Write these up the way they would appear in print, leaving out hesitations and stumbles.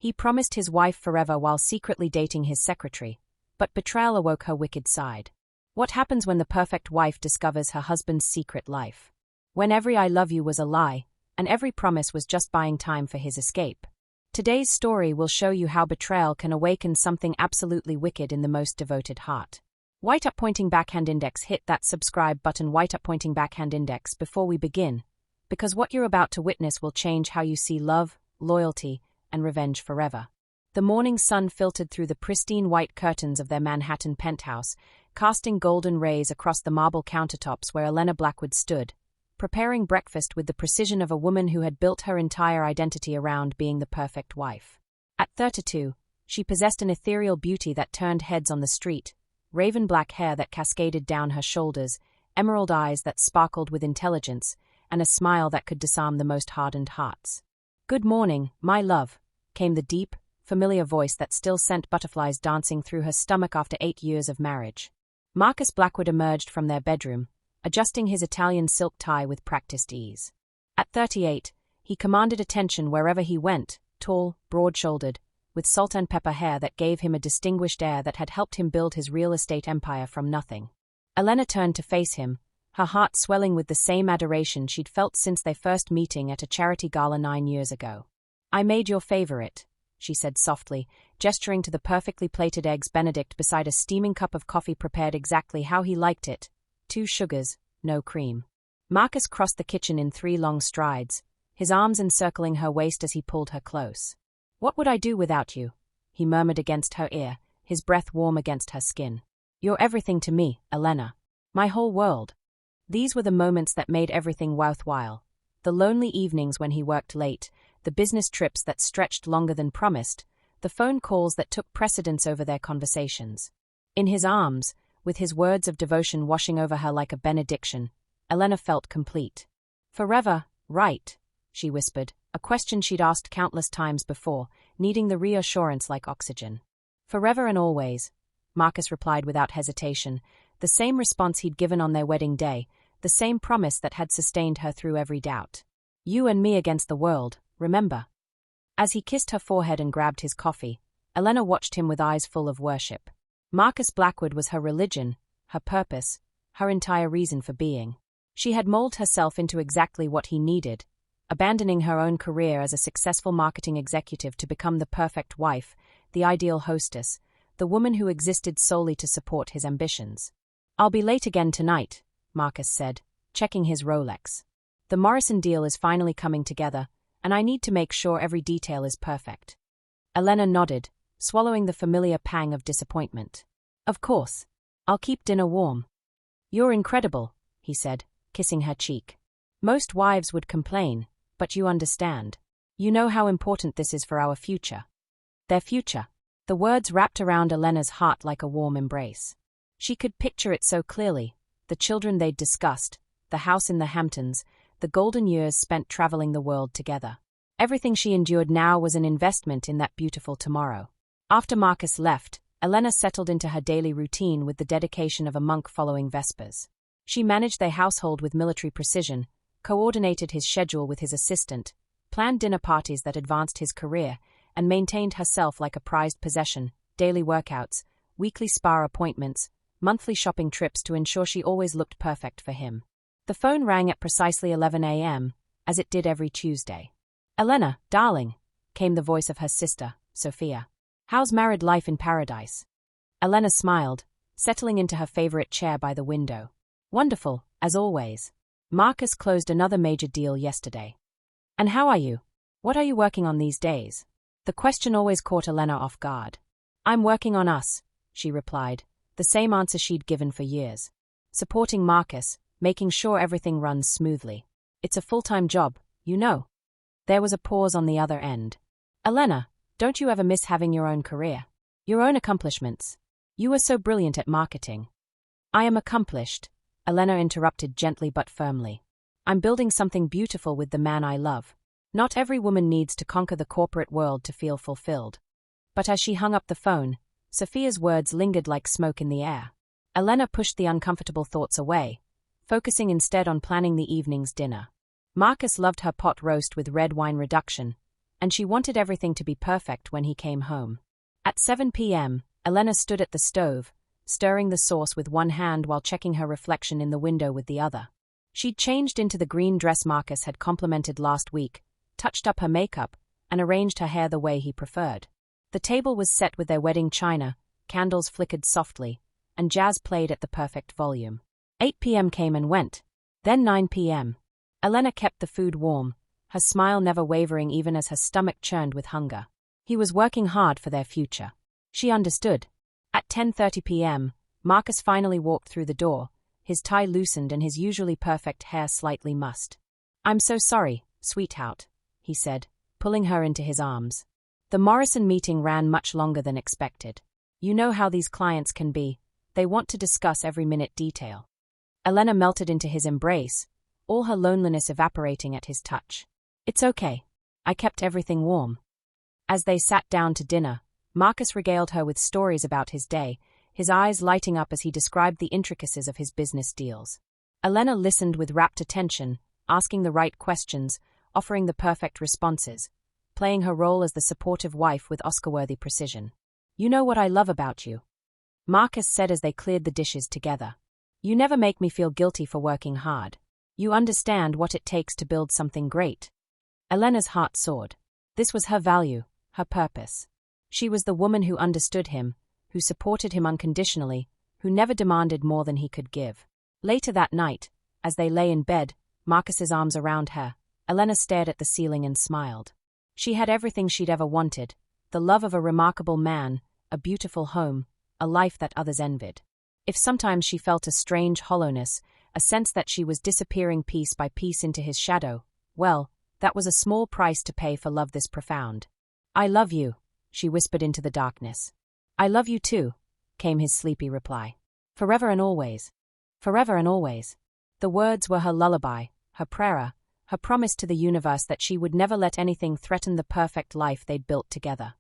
He promised his wife forever while secretly dating his secretary, but betrayal awoke her wicked side. What happens when the perfect wife discovers her husband's secret life? When every I love you was a lie, and every promise was just buying time for his escape. Today's story will show you how betrayal can awaken something absolutely wicked in the most devoted heart. White up pointing backhand index. Hit that subscribe button, white up pointing backhand index, before we begin, because what you're about to witness will change how you see love, loyalty, and revenge forever. The morning sun filtered through the pristine white curtains of their Manhattan penthouse, casting golden rays across the marble countertops where Elena Blackwood stood, preparing breakfast with the precision of a woman who had built her entire identity around being the perfect wife. At 32, she possessed an ethereal beauty that turned heads on the street, raven black hair that cascaded down her shoulders, emerald eyes that sparkled with intelligence, and a smile that could disarm the most hardened hearts. "Good morning, my love," came the deep, familiar voice that still sent butterflies dancing through her stomach after 8 years of marriage. Marcus Blackwood emerged from their bedroom, adjusting his Italian silk tie with practiced ease. At 38, he commanded attention wherever he went, tall, broad-shouldered, with salt and pepper hair that gave him a distinguished air that had helped him build his real estate empire from nothing. Elena turned to face him, her heart swelling with the same adoration she'd felt since their first meeting at a charity gala 9 years ago. "I made your favorite," she said softly, gesturing to the perfectly plated eggs Benedict beside a steaming cup of coffee prepared exactly how he liked it, 2 sugars, no cream. Marcus crossed the kitchen in 3 long strides, his arms encircling her waist as he pulled her close. "What would I do without you?" he murmured against her ear, his breath warm against her skin. "You're everything to me, Elena. My whole world." These were the moments that made everything worthwhile. The lonely evenings when he worked late, the business trips that stretched longer than promised, the phone calls that took precedence over their conversations. In his arms, with his words of devotion washing over her like a benediction, Elena felt complete. "Forever, right?" she whispered, a question she'd asked countless times before, needing the reassurance like oxygen. "Forever and always," Marcus replied without hesitation, the same response he'd given on their wedding day, the same promise that had sustained her through every doubt. "You and me against the world, remember?" As he kissed her forehead and grabbed his coffee, Elena watched him with eyes full of worship. Marcus Blackwood was her religion, her purpose, her entire reason for being. She had molded herself into exactly what he needed, abandoning her own career as a successful marketing executive to become the perfect wife, the ideal hostess, the woman who existed solely to support his ambitions. "I'll be late again tonight," Marcus said, checking his Rolex. "The Morrison deal is finally coming together, and I need to make sure every detail is perfect." Elena nodded, swallowing the familiar pang of disappointment. "Of course. I'll keep dinner warm." "You're incredible," he said, kissing her cheek. "Most wives would complain, but you understand. You know how important this is for our future." Their future. The words wrapped around Elena's heart like a warm embrace. She could picture it so clearly, the children they'd discussed, the house in the Hamptons, the golden years spent traveling the world together. Everything she endured now was an investment in that beautiful tomorrow. After Marcus left, Elena settled into her daily routine with the dedication of a monk following Vespers. She managed their household with military precision, coordinated his schedule with his assistant, planned dinner parties that advanced his career, and maintained herself like a prized possession, daily workouts, weekly spa appointments, monthly shopping trips to ensure she always looked perfect for him. The phone rang at precisely 11 a.m., as it did every Tuesday. "Elena, darling," came the voice of her sister, Sophia. "How's married life in paradise?" Elena smiled, settling into her favorite chair by the window. "Wonderful, as always. Marcus closed another major deal yesterday." "And how are you? What are you working on these days?" The question always caught Elena off guard. "I'm working on us," she replied, the same answer she'd given for years. "Supporting Marcus, making sure everything runs smoothly. It's a full-time job, you know." There was a pause on the other end. "Elena, don't you ever miss having your own career? Your own accomplishments? You were so brilliant at marketing." "I am accomplished," Elena interrupted gently but firmly. "I'm building something beautiful with the man I love. Not every woman needs to conquer the corporate world to feel fulfilled." But as she hung up the phone, Sophia's words lingered like smoke in the air. Elena pushed the uncomfortable thoughts away, focusing instead on planning the evening's dinner. Marcus loved her pot roast with red wine reduction, and she wanted everything to be perfect when he came home. At 7 p.m., Elena stood at the stove, stirring the sauce with one hand while checking her reflection in the window with the other. She'd changed into the green dress Marcus had complimented last week, touched up her makeup, and arranged her hair the way he preferred. The table was set with their wedding china, candles flickered softly, and jazz played at the perfect volume. 8 p.m. came and went. Then 9 p.m. Elena kept the food warm, her smile never wavering even as her stomach churned with hunger. He was working hard for their future. She understood. At 10:30 p.m., Marcus finally walked through the door, his tie loosened and his usually perfect hair slightly mussed. "I'm so sorry, sweetheart," he said, pulling her into his arms. The Morrison meeting ran much longer than expected. You know how these clients can be. They want to discuss every minute detail. Elena melted into his embrace, all her loneliness evaporating at his touch. "It's okay. I kept everything warm." As they sat down to dinner, Marcus regaled her with stories about his day, his eyes lighting up as he described the intricacies of his business deals. Elena listened with rapt attention, asking the right questions, offering the perfect responses, playing her role as the supportive wife with Oscar-worthy precision. "You know what I love about you," Marcus said as they cleared the dishes together. "You never make me feel guilty for working hard. You understand what it takes to build something great." Elena's heart soared. This was her value, her purpose. She was the woman who understood him, who supported him unconditionally, who never demanded more than he could give. Later that night, as they lay in bed, Marcus's arms around her, Elena stared at the ceiling and smiled. She had everything she'd ever wanted, the love of a remarkable man, a beautiful home, a life that others envied. If sometimes she felt a strange hollowness, a sense that she was disappearing piece by piece into his shadow, well, that was a small price to pay for love this profound. "I love you," she whispered into the darkness. "I love you too," came his sleepy reply. "Forever and always. Forever and always." The words were her lullaby, her prayer, her promise to the universe that she would never let anything threaten the perfect life they'd built together.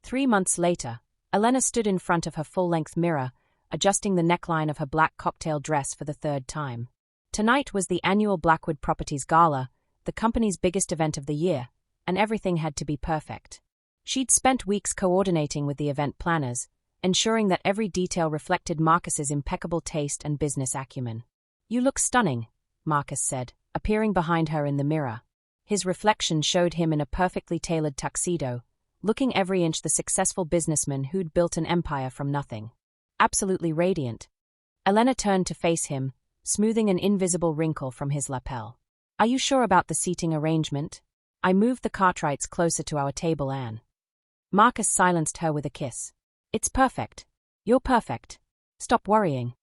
3 months later, Elena stood in front of her full-length mirror, adjusting the neckline of her black cocktail dress for the third time. Tonight was the annual Blackwood Properties Gala, the company's biggest event of the year, and everything had to be perfect. She'd spent weeks coordinating with the event planners, ensuring that every detail reflected Marcus's impeccable taste and business acumen. "You look stunning," Marcus said, appearing behind her in the mirror. His reflection showed him in a perfectly tailored tuxedo, looking every inch the successful businessman who'd built an empire from nothing. Absolutely radiant. Elena turned to face him, smoothing an invisible wrinkle from his lapel. "Are you sure about the seating arrangement? I moved the Cartwrights closer to our table, Anne." Marcus silenced her with a kiss. "It's perfect. You're perfect. Stop worrying."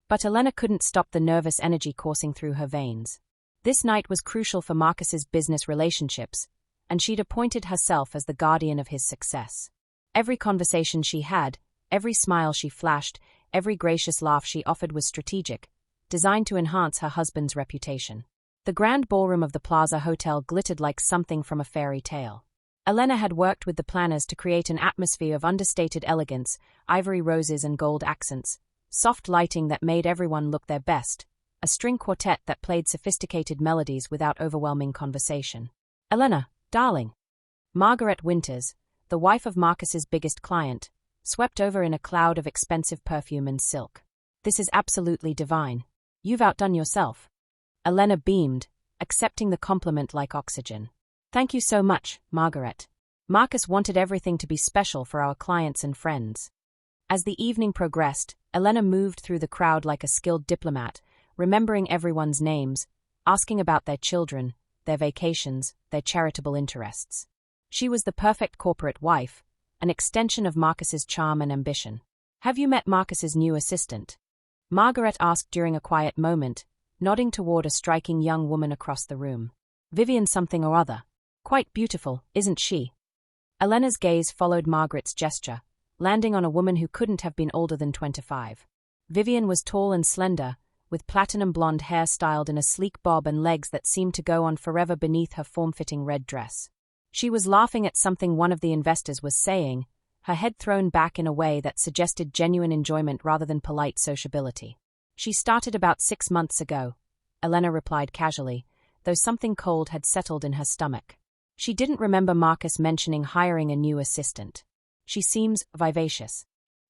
But Elena couldn't stop the nervous energy coursing through her veins. This night was crucial for Marcus's business relationships, and she'd appointed herself as the guardian of his success. Every conversation she had, every smile she flashed, every gracious laugh she offered was strategic, designed to enhance her husband's reputation. The grand ballroom of the Plaza Hotel glittered like something from a fairy tale. Elena had worked with the planners to create an atmosphere of understated elegance, ivory roses and gold accents, soft lighting that made everyone look their best, a string quartet that played sophisticated melodies without overwhelming conversation. "Elena, darling." Margaret Winters, the wife of Marcus's biggest client, swept over in a cloud of expensive perfume and silk. "This is absolutely divine. You've outdone yourself." Elena beamed, accepting the compliment like oxygen. "Thank you so much, Margaret. Marcus wanted everything to be special for our clients and friends." As the evening progressed, Elena moved through the crowd like a skilled diplomat, remembering everyone's names, asking about their children, their vacations, their charitable interests. She was the perfect corporate wife, an extension of Marcus's charm and ambition. "Have you met Marcus's new assistant?" Margaret asked during a quiet moment, nodding toward a striking young woman across the room. "Vivian something or other. Quite beautiful, isn't she?" Elena's gaze followed Margaret's gesture, landing on a woman who couldn't have been older than 25. Vivian was tall and slender, with platinum blonde hair styled in a sleek bob and legs that seemed to go on forever beneath her form-fitting red dress. She was laughing at something one of the investors was saying, her head thrown back in a way that suggested genuine enjoyment rather than polite sociability. "She started about 6 months ago," Elena replied casually, though something cold had settled in her stomach. She didn't remember Marcus mentioning hiring a new assistant. She seems vivacious.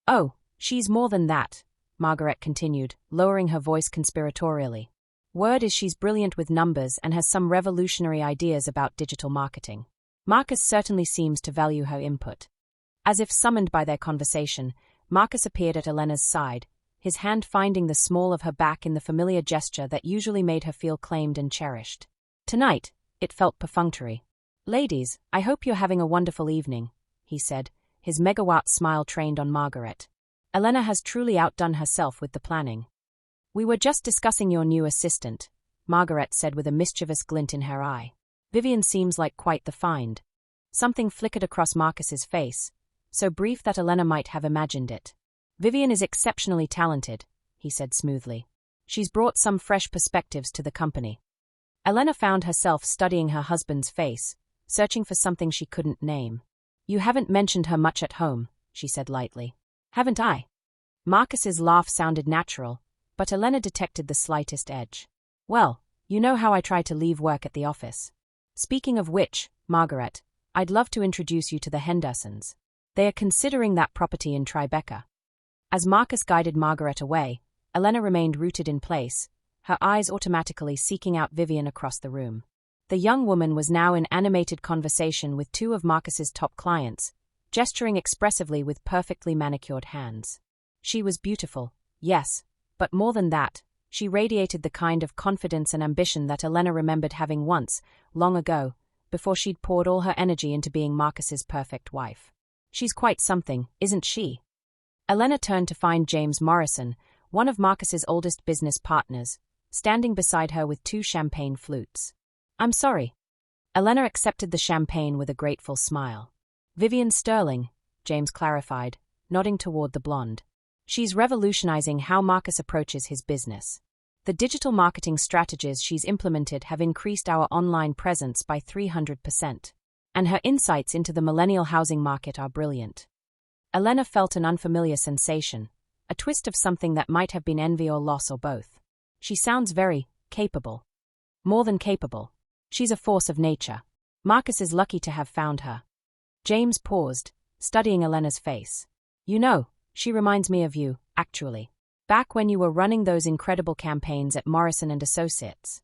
Oh, she's more than that, Margaret continued, lowering her voice conspiratorially. Word is she's brilliant with numbers and has some revolutionary ideas about digital marketing. Marcus certainly seems to value her input. As if summoned by their conversation, Marcus appeared at Elena's side, his hand finding the small of her back in the familiar gesture that usually made her feel claimed and cherished. Tonight, it felt perfunctory. Ladies, I hope you're having a wonderful evening, he said, his megawatt smile trained on Margaret. Elena has truly outdone herself with the planning. We were just discussing your new assistant, Margaret said with a mischievous glint in her eye. Vivian seems like quite the find. Something flickered across Marcus's face, so brief that Elena might have imagined it. Vivian is exceptionally talented, he said smoothly. She's brought some fresh perspectives to the company. Elena found herself studying her husband's face, searching for something she couldn't name. You haven't mentioned her much at home, she said lightly. Haven't I? Marcus's laugh sounded natural, but Elena detected the slightest edge. Well, you know how I try to leave work at the office. Speaking of which, Margaret, I'd love to introduce you to the Hendersons. They are considering that property in Tribeca. As Marcus guided Margaret away, Elena remained rooted in place, her eyes automatically seeking out Vivian across the room. The young woman was now in animated conversation with two of Marcus's top clients, gesturing expressively with perfectly manicured hands. She was beautiful, yes, but more than that, she radiated the kind of confidence and ambition that Elena remembered having once, long ago, before she'd poured all her energy into being Marcus's perfect wife. She's quite something, isn't she? Elena turned to find James Morrison, one of Marcus's oldest business partners, standing beside her with two champagne flutes. I'm sorry. Elena accepted the champagne with a grateful smile. Vivian Sterling, James clarified, nodding toward the blonde. She's revolutionizing how Marcus approaches his business. The digital marketing strategies she's implemented have increased our online presence by 300%. And her insights into the millennial housing market are brilliant. Elena felt an unfamiliar sensation, a twist of something that might have been envy or loss or both. She sounds very capable. More than capable. She's a force of nature. Marcus is lucky to have found her. James paused, studying Elena's face. You know, she reminds me of you, actually. Back when you were running those incredible campaigns at Morrison & Associates.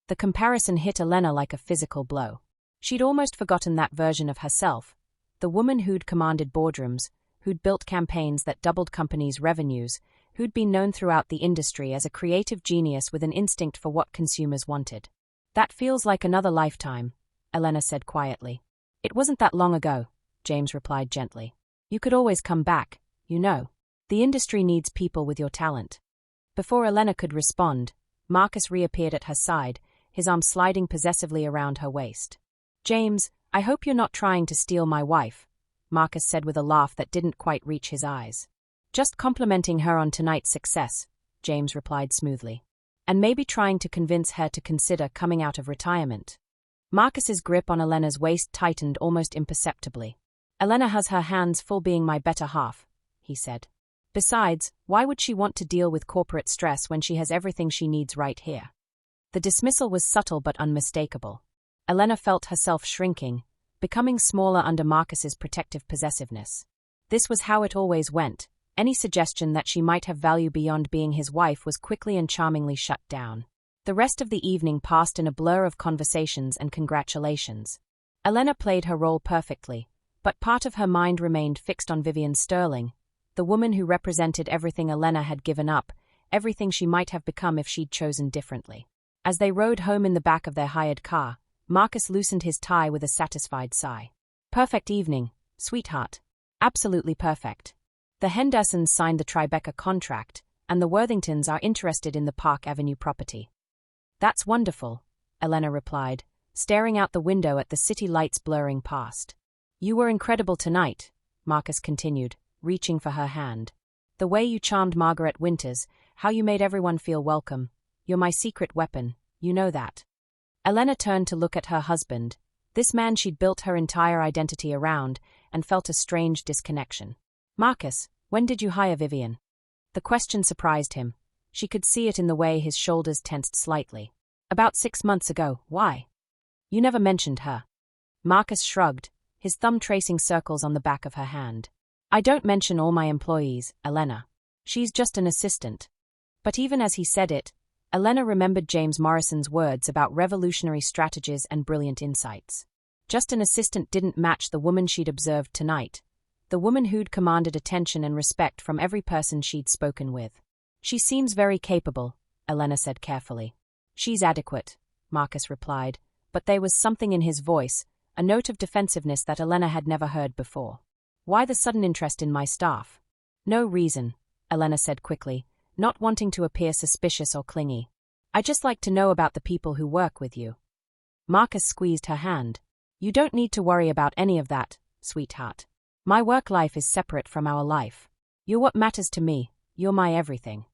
The comparison hit Elena like a physical blow. She'd almost forgotten that version of herself, the woman who'd commanded boardrooms, who'd built campaigns that doubled companies' revenues, who'd been known throughout the industry as a creative genius with an instinct for what consumers wanted. That feels like another lifetime, Elena said quietly. It wasn't that long ago, James replied gently. You could always come back, you know. The industry needs people with your talent. Before Elena could respond, Marcus reappeared at her side, his arm sliding possessively around her waist. James, I hope you're not trying to steal my wife, Marcus said with a laugh that didn't quite reach his eyes. Just complimenting her on tonight's success, James replied smoothly. And maybe trying to convince her to consider coming out of retirement. Marcus's grip on Elena's waist tightened almost imperceptibly. Elena has her hands full being my better half, he said. Besides, why would she want to deal with corporate stress when she has everything she needs right here? The dismissal was subtle but unmistakable. Elena felt herself shrinking, becoming smaller under Marcus's protective possessiveness. This was how it always went. Any suggestion that she might have value beyond being his wife was quickly and charmingly shut down. The rest of the evening passed in a blur of conversations and congratulations. Elena played her role perfectly, but part of her mind remained fixed on Vivian Sterling, the woman who represented everything Elena had given up, everything she might have become if she'd chosen differently. As they rode home in the back of their hired car, Marcus loosened his tie with a satisfied sigh. Perfect evening, sweetheart. Absolutely perfect. The Hendersons signed the Tribeca contract, and the Worthingtons are interested in the Park Avenue property. That's wonderful, Elena replied, staring out the window at the city lights blurring past. You were incredible tonight, Marcus continued, reaching for her hand. The way you charmed Margaret Winters, how you made everyone feel welcome. You're my secret weapon, you know that. Elena turned to look at her husband, this man she'd built her entire identity around, and felt a strange disconnection. Marcus, when did you hire Vivian? The question surprised him. She could see it in the way his shoulders tensed slightly. About 6 months ago. Why? You never mentioned her. Marcus shrugged, his thumb tracing circles on the back of her hand. I don't mention all my employees, Elena. She's just an assistant. But even as he said it, Elena remembered James Morrison's words about revolutionary strategies and brilliant insights. Just an assistant didn't match the woman she'd observed tonight, the woman who'd commanded attention and respect from every person she'd spoken with. She seems very capable, Elena said carefully. She's adequate, Marcus replied, but there was something in his voice, a note of defensiveness that Elena had never heard before. Why the sudden interest in my staff? No reason, Elena said quickly, not wanting to appear suspicious or clingy. I just like to know about the people who work with you. Marcus squeezed her hand. You don't need to worry about any of that, sweetheart. My work life is separate from our life. You're what matters to me, you're my everything.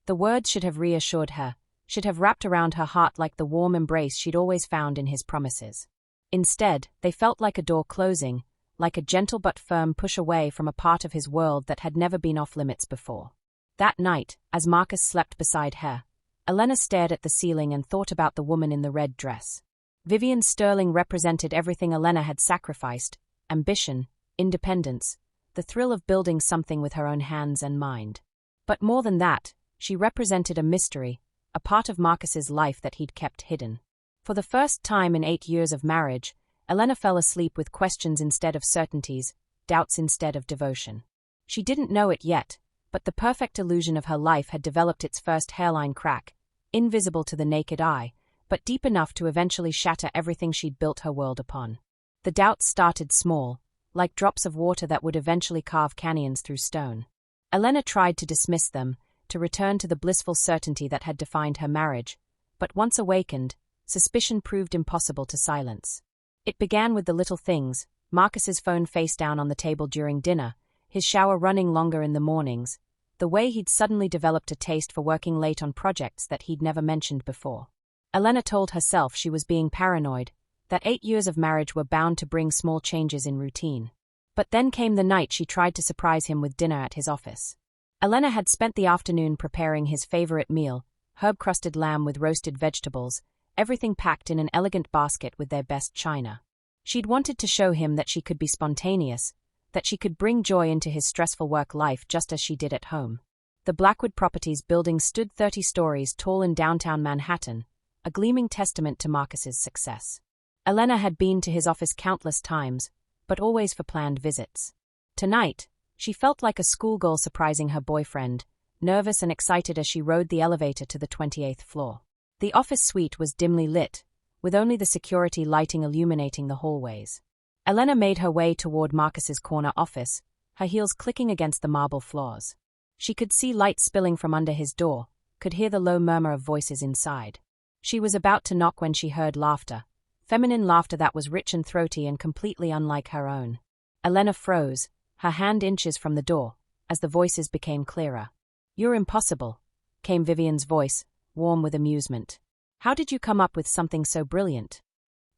The words should have reassured her, should have wrapped around her heart like the warm embrace she'd always found in his promises. Instead, they felt like a door closing, like a gentle but firm push away from a part of his world that had never been off limits before. That night, as Marcus slept beside her, Elena stared at the ceiling and thought about the woman in the red dress. Vivian Sterling represented everything Elena had sacrificed: ambition, independence, the thrill of building something with her own hands and mind. But more than that, she represented a mystery, a part of Marcus's life that he'd kept hidden. For the first time in 8 years of marriage, Elena fell asleep with questions instead of certainties, doubts instead of devotion. She didn't know it yet, but the perfect illusion of her life had developed its first hairline crack, invisible to the naked eye, but deep enough to eventually shatter everything she'd built her world upon. The doubts started small, like drops of water that would eventually carve canyons through stone. Elena tried to dismiss them, to return to the blissful certainty that had defined her marriage, but once awakened, suspicion proved impossible to silence. It began with the little things: Marcus's phone face down on the table during dinner, his shower running longer in the mornings, the way he'd suddenly developed a taste for working late on projects that he'd never mentioned before. Elena told herself she was being paranoid, that 8 years of marriage were bound to bring small changes in routine. But then came the night she tried to surprise him with dinner at his office. Elena had spent the afternoon preparing his favorite meal, herb-crusted lamb with roasted vegetables, everything packed in an elegant basket with their best china. She'd wanted to show him that she could be spontaneous, that she could bring joy into his stressful work life just as she did at home. The Blackwood Properties building stood 30 stories tall in downtown Manhattan, a gleaming testament to Marcus's success. Elena had been to his office countless times, but always for planned visits. Tonight, she felt like a schoolgirl surprising her boyfriend, nervous and excited as she rode the elevator to the 28th floor. The office suite was dimly lit, with only the security lighting illuminating the hallways. Elena made her way toward Marcus's corner office, her heels clicking against the marble floors. She could see light spilling from under his door, could hear the low murmur of voices inside. She was about to knock when she heard laughter, feminine laughter that was rich and throaty and completely unlike her own. Elena froze, her hand inches from the door, as the voices became clearer. "You're impossible," came Vivian's voice, warm with amusement. "How did you come up with something so brilliant?"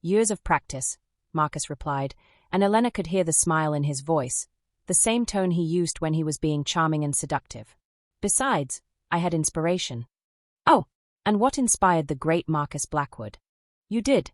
"Years of practice," Marcus replied, and Elena could hear the smile in his voice, the same tone he used when he was being charming and seductive. "Besides, I had inspiration." "Oh, and what inspired the great Marcus Blackwood?" "You did."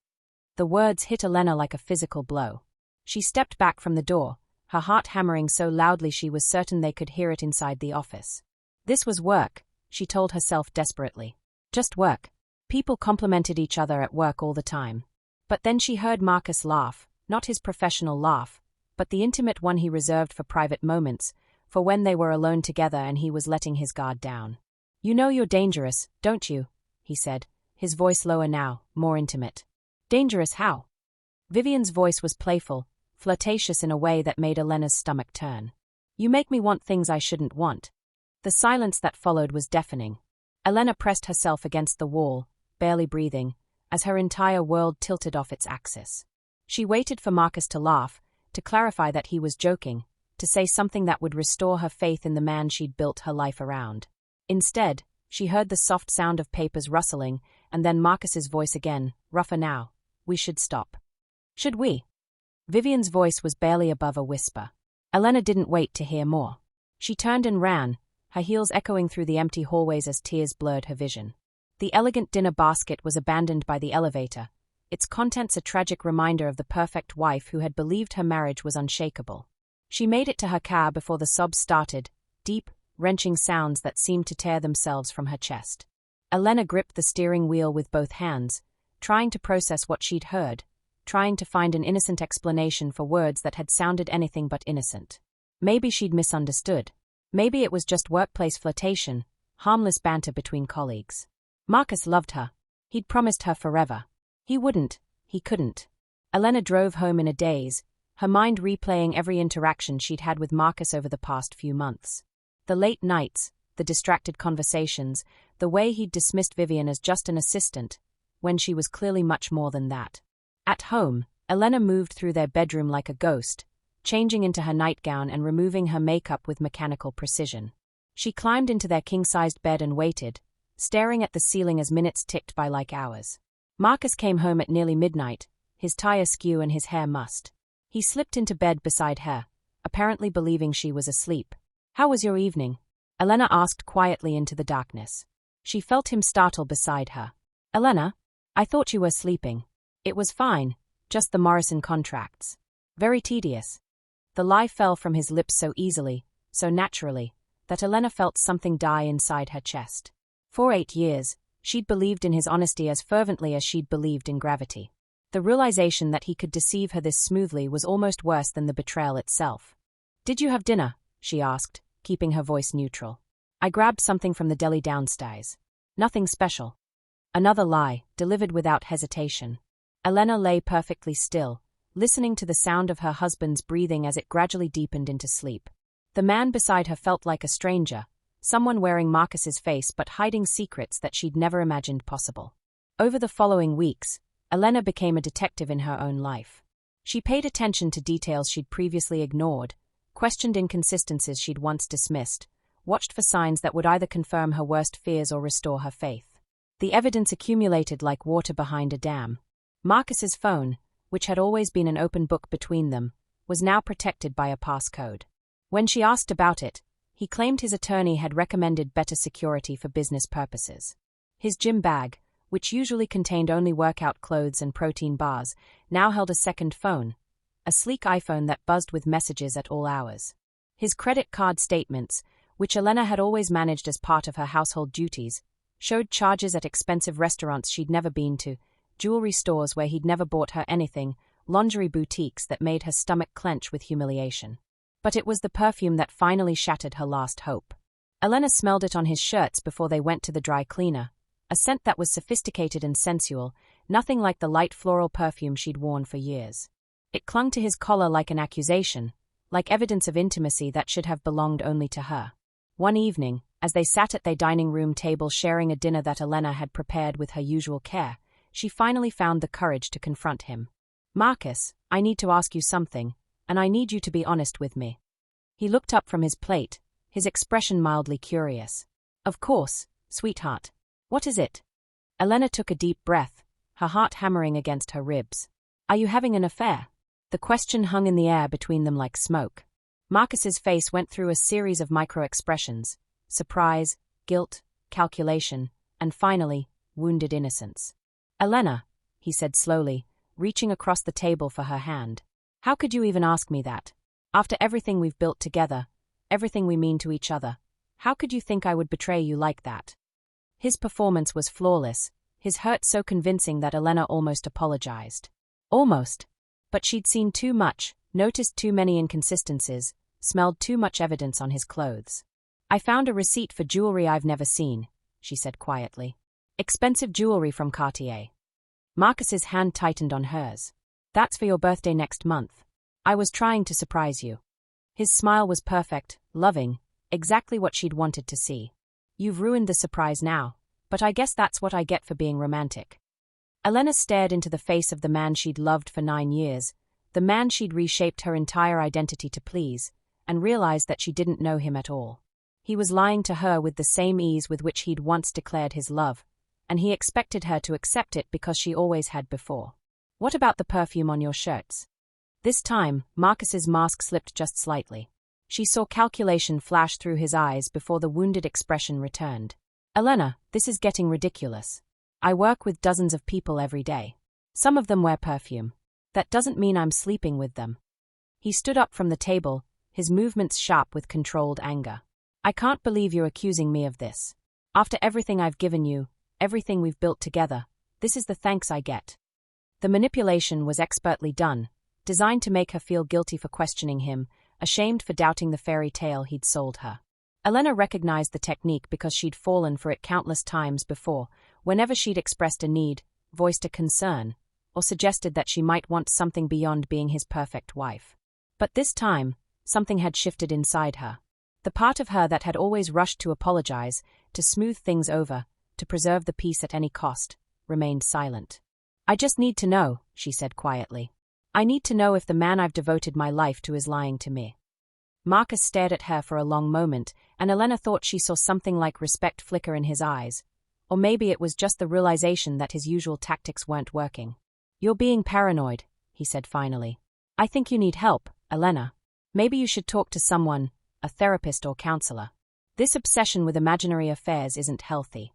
The words hit Elena like a physical blow. She stepped back from the door, her heart hammering so loudly she was certain they could hear it inside the office. This was work, she told herself desperately. Just work. People complimented each other at work all the time. But then she heard Marcus laugh, not his professional laugh, but the intimate one he reserved for private moments, for when they were alone together and he was letting his guard down. "You know you're dangerous, don't you?" he said, his voice lower now, more intimate. "Dangerous how?" Vivian's voice was playful, flirtatious in a way that made Elena's stomach turn. "You make me want things I shouldn't want." The silence that followed was deafening. Elena pressed herself against the wall, barely breathing, as her entire world tilted off its axis. She waited for Marcus to laugh, to clarify that he was joking, to say something that would restore her faith in the man she'd built her life around. Instead, she heard the soft sound of papers rustling, and then Marcus's voice again, rougher now. "We should stop." "Should we?" Vivian's voice was barely above a whisper. Elena didn't wait to hear more. She turned and ran, her heels echoing through the empty hallways as tears blurred her vision. The elegant dinner basket was abandoned by the elevator, its contents a tragic reminder of the perfect wife who had believed her marriage was unshakable. She made it to her car before the sobs started, deep, wrenching sounds that seemed to tear themselves from her chest. Elena gripped the steering wheel with both hands, trying to process what she'd heard, trying to find an innocent explanation for words that had sounded anything but innocent. Maybe she'd misunderstood. Maybe it was just workplace flirtation, harmless banter between colleagues. Marcus loved her. He'd promised her forever. He couldn't. Elena drove home in a daze, her mind replaying every interaction she'd had with Marcus over the past few months. The late nights, the distracted conversations, the way he'd dismissed Vivian as just an assistant, when she was clearly much more than that. At home, Elena moved through their bedroom like a ghost, changing into her nightgown and removing her makeup with mechanical precision. She climbed into their king-sized bed and waited, staring at the ceiling as minutes ticked by like hours. Marcus came home at nearly midnight, his tie askew and his hair mussed. He slipped into bed beside her, apparently believing she was asleep. "How was your evening?" Elena asked quietly into the darkness. She felt him startle beside her. "Elena, I thought you were sleeping." "It was fine, just the Morrison contracts. Very tedious." The lie fell from his lips so easily, so naturally, that Elena felt something die inside her chest. For 8 years, she'd believed in his honesty as fervently as she'd believed in gravity. The realization that he could deceive her this smoothly was almost worse than the betrayal itself. "Did you have dinner?" she asked, keeping her voice neutral. "I grabbed something from the deli downstairs. Nothing special." Another lie, delivered without hesitation. Elena lay perfectly still, listening to the sound of her husband's breathing as it gradually deepened into sleep. The man beside her felt like a stranger, someone wearing Marcus's face but hiding secrets that she'd never imagined possible. Over the following weeks, Elena became a detective in her own life. She paid attention to details she'd previously ignored, questioned inconsistencies she'd once dismissed, watched for signs that would either confirm her worst fears or restore her faith. The evidence accumulated like water behind a dam. Marcus's phone, which had always been an open book between them, was now protected by a passcode. When she asked about it, he claimed his attorney had recommended better security for business purposes. His gym bag, which usually contained only workout clothes and protein bars, now held a second phone, a sleek iPhone that buzzed with messages at all hours. His credit card statements, which Elena had always managed as part of her household duties, showed charges at expensive restaurants she'd never been to, jewelry stores where he'd never bought her anything, lingerie boutiques that made her stomach clench with humiliation. But it was the perfume that finally shattered her last hope. Elena smelled it on his shirts before they went to the dry cleaner, a scent that was sophisticated and sensual, nothing like the light floral perfume she'd worn for years. It clung to his collar like an accusation, like evidence of intimacy that should have belonged only to her. One evening, as they sat at their dining room table sharing a dinner that Elena had prepared with her usual care, she finally found the courage to confront him. "Marcus, I need to ask you something, and I need you to be honest with me." He looked up from his plate, his expression mildly curious. "Of course, sweetheart. What is it?" Elena took a deep breath, her heart hammering against her ribs. "Are you having an affair?" The question hung in the air between them like smoke. Marcus's face went through a series of micro-expressions: surprise, guilt, calculation, and finally, wounded innocence. "Elena," he said slowly, reaching across the table for her hand. "How could you even ask me that? After everything we've built together, everything we mean to each other, how could you think I would betray you like that?" His performance was flawless, his hurt so convincing that Elena almost apologized. Almost. But she'd seen too much, noticed too many inconsistencies, smelled too much evidence on his clothes. "I found a receipt for jewelry I've never seen," she said quietly. "Expensive jewelry from Cartier." Marcus's hand tightened on hers. "That's for your birthday next month. I was trying to surprise you." His smile was perfect, loving, exactly what she'd wanted to see. "You've ruined the surprise now, but I guess that's what I get for being romantic." Elena stared into the face of the man she'd loved for 9 years, the man she'd reshaped her entire identity to please, and realized that she didn't know him at all. He was lying to her with the same ease with which he'd once declared his love, and he expected her to accept it because she always had before. "What about the perfume on your shirts?" This time, Marcus's mask slipped just slightly. She saw calculation flash through his eyes before the wounded expression returned. Elena, this is getting ridiculous. I work with dozens of people every day. Some of them wear perfume. That doesn't mean I'm sleeping with them. He stood up from the table, his movements sharp with controlled anger. I can't believe you're accusing me of this. After everything I've given you, everything we've built together, this is the thanks I get. The manipulation was expertly done, designed to make her feel guilty for questioning him, ashamed for doubting the fairy tale he'd sold her. Elena recognized the technique because she'd fallen for it countless times before, whenever she'd expressed a need, voiced a concern, or suggested that she might want something beyond being his perfect wife. But this time, something had shifted inside her. The part of her that had always rushed to apologize, to smooth things over, to preserve the peace at any cost, remained silent. I just need to know, she said quietly. I need to know if the man I've devoted my life to is lying to me. Marcus stared at her for a long moment, and Elena thought she saw something like respect flicker in his eyes. Or maybe it was just the realization that his usual tactics weren't working. You're being paranoid, he said finally. I think you need help, Elena. Maybe you should talk to someone, a therapist or counselor. This obsession with imaginary affairs isn't healthy.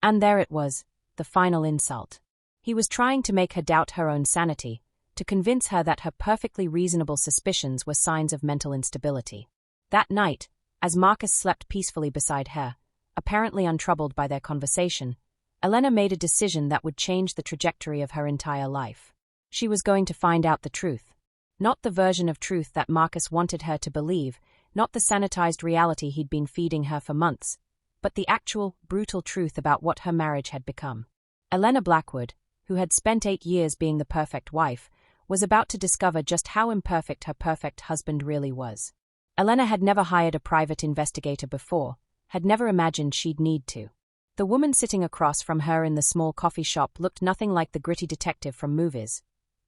And there it was, the final insult. He was trying to make her doubt her own sanity, to convince her that her perfectly reasonable suspicions were signs of mental instability. That night, as Marcus slept peacefully beside her, apparently untroubled by their conversation, Elena made a decision that would change the trajectory of her entire life. She was going to find out the truth. Not the version of truth that Marcus wanted her to believe, not the sanitized reality he'd been feeding her for months, but the actual, brutal truth about what her marriage had become. Elena Blackwood, who had spent 8 years being the perfect wife, was about to discover just how imperfect her perfect husband really was. Elena had never hired a private investigator before, had never imagined she'd need to. The woman sitting across from her in the small coffee shop looked nothing like the gritty detective from movies.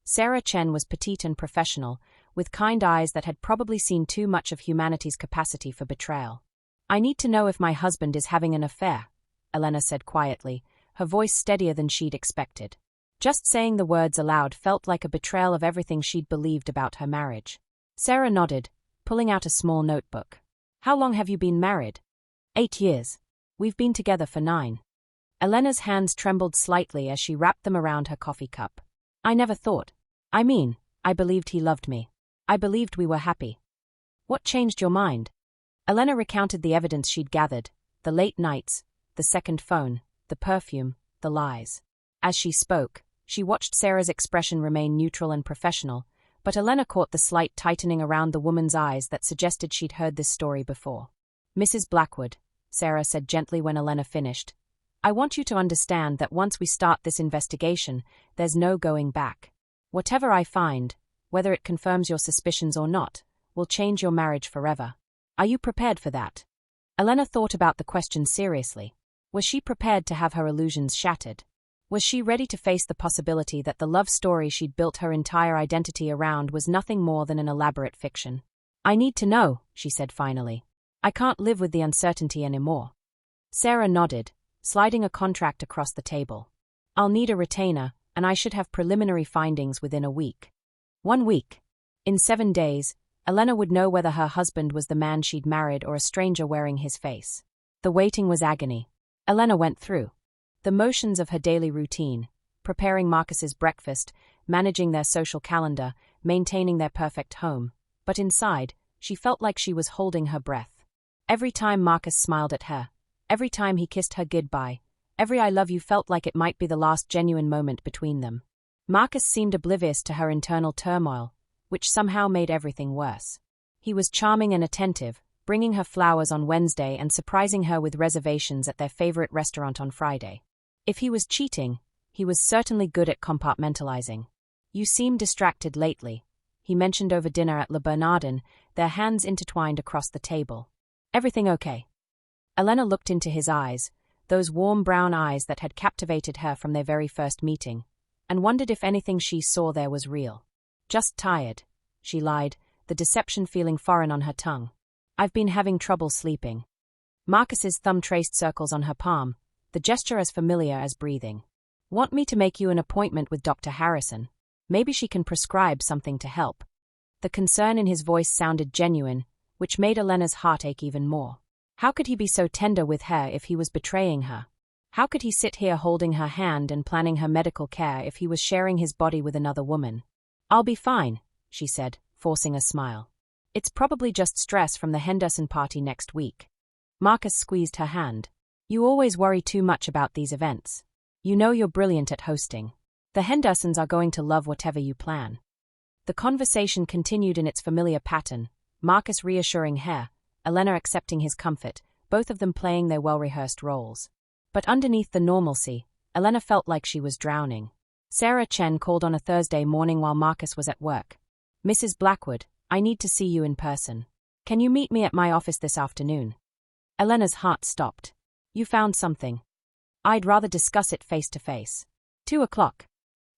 Sarah Chen was petite and professional, with kind eyes that had probably seen too much of humanity's capacity for betrayal. I need to know if my husband is having an affair, Elena said quietly, her voice steadier than she'd expected. Just saying the words aloud felt like a betrayal of everything she'd believed about her marriage. Sarah nodded, pulling out a small notebook. How long have you been married? 8 years. We've been together for 9. Elena's hands trembled slightly as she wrapped them around her coffee cup. I never thought. I believed he loved me. I believed we were happy. What changed your mind? Elena recounted the evidence she'd gathered, the late nights, the second phone, the perfume, the lies. As she spoke, she watched Sarah's expression remain neutral and professional, but Elena caught the slight tightening around the woman's eyes that suggested she'd heard this story before. Mrs. Blackwood, Sarah said gently when Elena finished, I want you to understand that once we start this investigation, there's no going back. Whatever I find, whether it confirms your suspicions or not, will change your marriage forever. Are you prepared for that? Elena thought about the question seriously. Was she prepared to have her illusions shattered? Was she ready to face the possibility that the love story she'd built her entire identity around was nothing more than an elaborate fiction? I need to know, she said finally. I can't live with the uncertainty anymore. Sarah nodded, sliding a contract across the table. I'll need a retainer, and I should have preliminary findings within a week. 1 week. In 7 days, Elena would know whether her husband was the man she'd married or a stranger wearing his face. The waiting was agony. Elena went through the motions of her daily routine, preparing Marcus's breakfast, managing their social calendar, maintaining their perfect home. But inside, she felt like she was holding her breath. Every time Marcus smiled at her, every time he kissed her goodbye, every I love you felt like it might be the last genuine moment between them. Marcus seemed oblivious to her internal turmoil, which somehow made everything worse. He was charming and attentive, bringing her flowers on Wednesday and surprising her with reservations at their favorite restaurant on Friday. If he was cheating, he was certainly good at compartmentalizing. You seem distracted lately, he mentioned over dinner at Le Bernardin, their hands intertwined across the table. Everything okay? Elena looked into his eyes, those warm brown eyes that had captivated her from their very first meeting, and wondered if anything she saw there was real. Just tired, she lied, the deception feeling foreign on her tongue. I've been having trouble sleeping. Marcus's thumb traced circles on her palm, the gesture as familiar as breathing. Want me to make you an appointment with Dr. Harrison? Maybe she can prescribe something to help. The concern in his voice sounded genuine, which made Elena's heart ache even more. How could he be so tender with her if he was betraying her? How could he sit here holding her hand and planning her medical care if he was sharing his body with another woman? "I'll be fine," she said, forcing a smile. "It's probably just stress from the Henderson party next week." Marcus squeezed her hand. "You always worry too much about these events. You know you're brilliant at hosting. The Hendersons are going to love whatever you plan." The conversation continued in its familiar pattern, Marcus reassuring her, Elena accepting his comfort, both of them playing their well-rehearsed roles. But underneath the normalcy, Elena felt like she was drowning. Sarah Chen called on a Thursday morning while Marcus was at work. "Mrs. Blackwood, I need to see you in person. Can you meet me at my office this afternoon?" Elena's heart stopped. "You found something?" "I'd rather discuss it face to face." 2:00.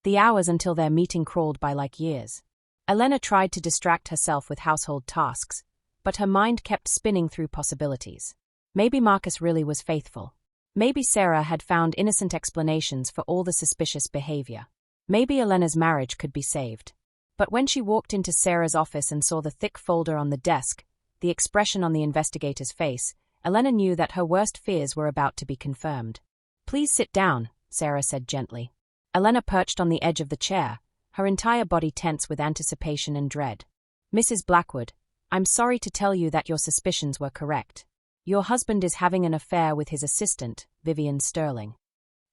The hours until their meeting crawled by like years. Elena tried to distract herself with household tasks, but her mind kept spinning through possibilities. Maybe Marcus really was faithful. Maybe Sarah had found innocent explanations for all the suspicious behavior. Maybe Elena's marriage could be saved. But when she walked into Sarah's office and saw the thick folder on the desk, the expression on the investigator's face, Elena knew that her worst fears were about to be confirmed. "Please sit down," Sarah said gently. Elena perched on the edge of the chair, her entire body tense with anticipation and dread. "Mrs. Blackwood, I'm sorry to tell you that your suspicions were correct. Your husband is having an affair with his assistant, Vivian Sterling."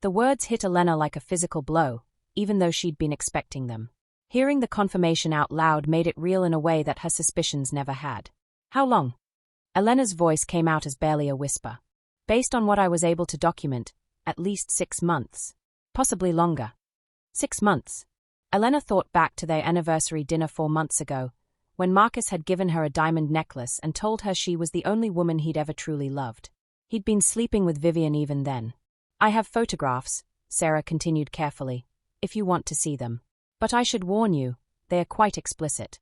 The words hit Elena like a physical blow, even though she'd been expecting them. Hearing the confirmation out loud made it real in a way that her suspicions never had. "How long?" Elena's voice came out as barely a whisper. "Based on what I was able to document, at least 6 months. Possibly longer." 6 months. Elena thought back to their anniversary dinner 4 months ago, when Marcus had given her a diamond necklace and told her she was the only woman he'd ever truly loved. He'd been sleeping with Vivian even then. "I have photographs," Sarah continued carefully, "if you want to see them. But I should warn you, they are quite explicit."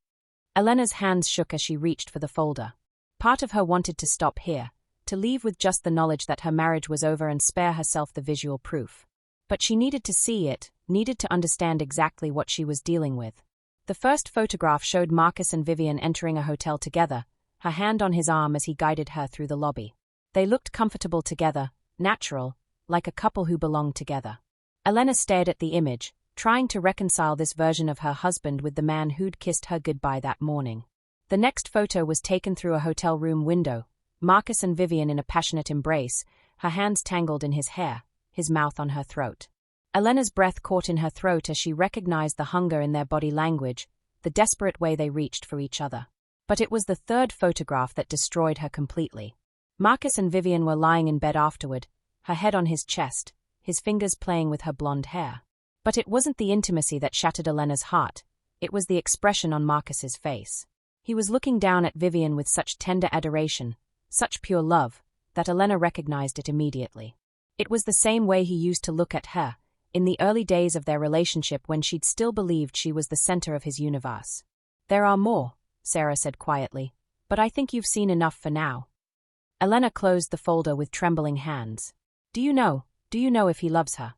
Elena's hands shook as she reached for the folder. Part of her wanted to stop here, to leave with just the knowledge that her marriage was over and spare herself the visual proof. But she needed to see it, needed to understand exactly what she was dealing with. The first photograph showed Marcus and Vivian entering a hotel together, her hand on his arm as he guided her through the lobby. They looked comfortable together, natural, like a couple who belonged together. Elena stared at the image, trying to reconcile this version of her husband with the man who'd kissed her goodbye that morning. The next photo was taken through a hotel room window, Marcus and Vivian in a passionate embrace, her hands tangled in his hair, his mouth on her throat. Elena's breath caught in her throat as she recognized the hunger in their body language, the desperate way they reached for each other. But it was the third photograph that destroyed her completely. Marcus and Vivian were lying in bed afterward, her head on his chest, his fingers playing with her blonde hair. But it wasn't the intimacy that shattered Elena's heart, it was the expression on Marcus's face. He was looking down at Vivian with such tender adoration, such pure love, that Elena recognized it immediately. It was the same way he used to look at her, in the early days of their relationship when she'd still believed she was the center of his universe. "There are more," Sarah said quietly, "but I think you've seen enough for now." Elena closed the folder with trembling hands. Do you know if he loves her?"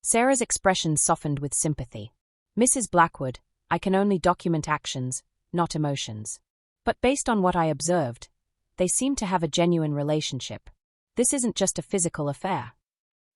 Sarah's expression softened with sympathy. "Mrs. Blackwood, I can only document actions, not emotions. But based on what I observed, they seem to have a genuine relationship. This isn't just a physical affair."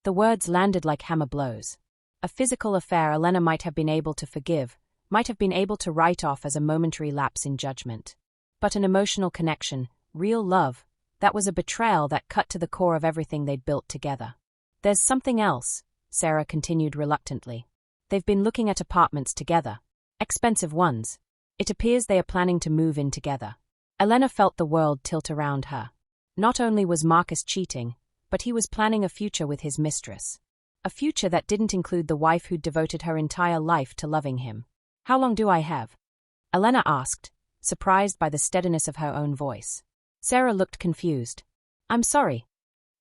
The words landed like hammer blows. A physical affair Elena might have been able to forgive, might have been able to write off as a momentary lapse in judgment. But an emotional connection, real love, that was a betrayal that cut to the core of everything they'd built together. "There's something else," Sarah continued reluctantly. "They've been looking at apartments together. Expensive ones. It appears they are planning to move in together." Elena felt the world tilt around her. Not only was Marcus cheating, but he was planning a future with his mistress. A future that didn't include the wife who'd devoted her entire life to loving him. "How long do I have?" Elena asked, surprised by the steadiness of her own voice. Sarah looked confused. "I'm sorry.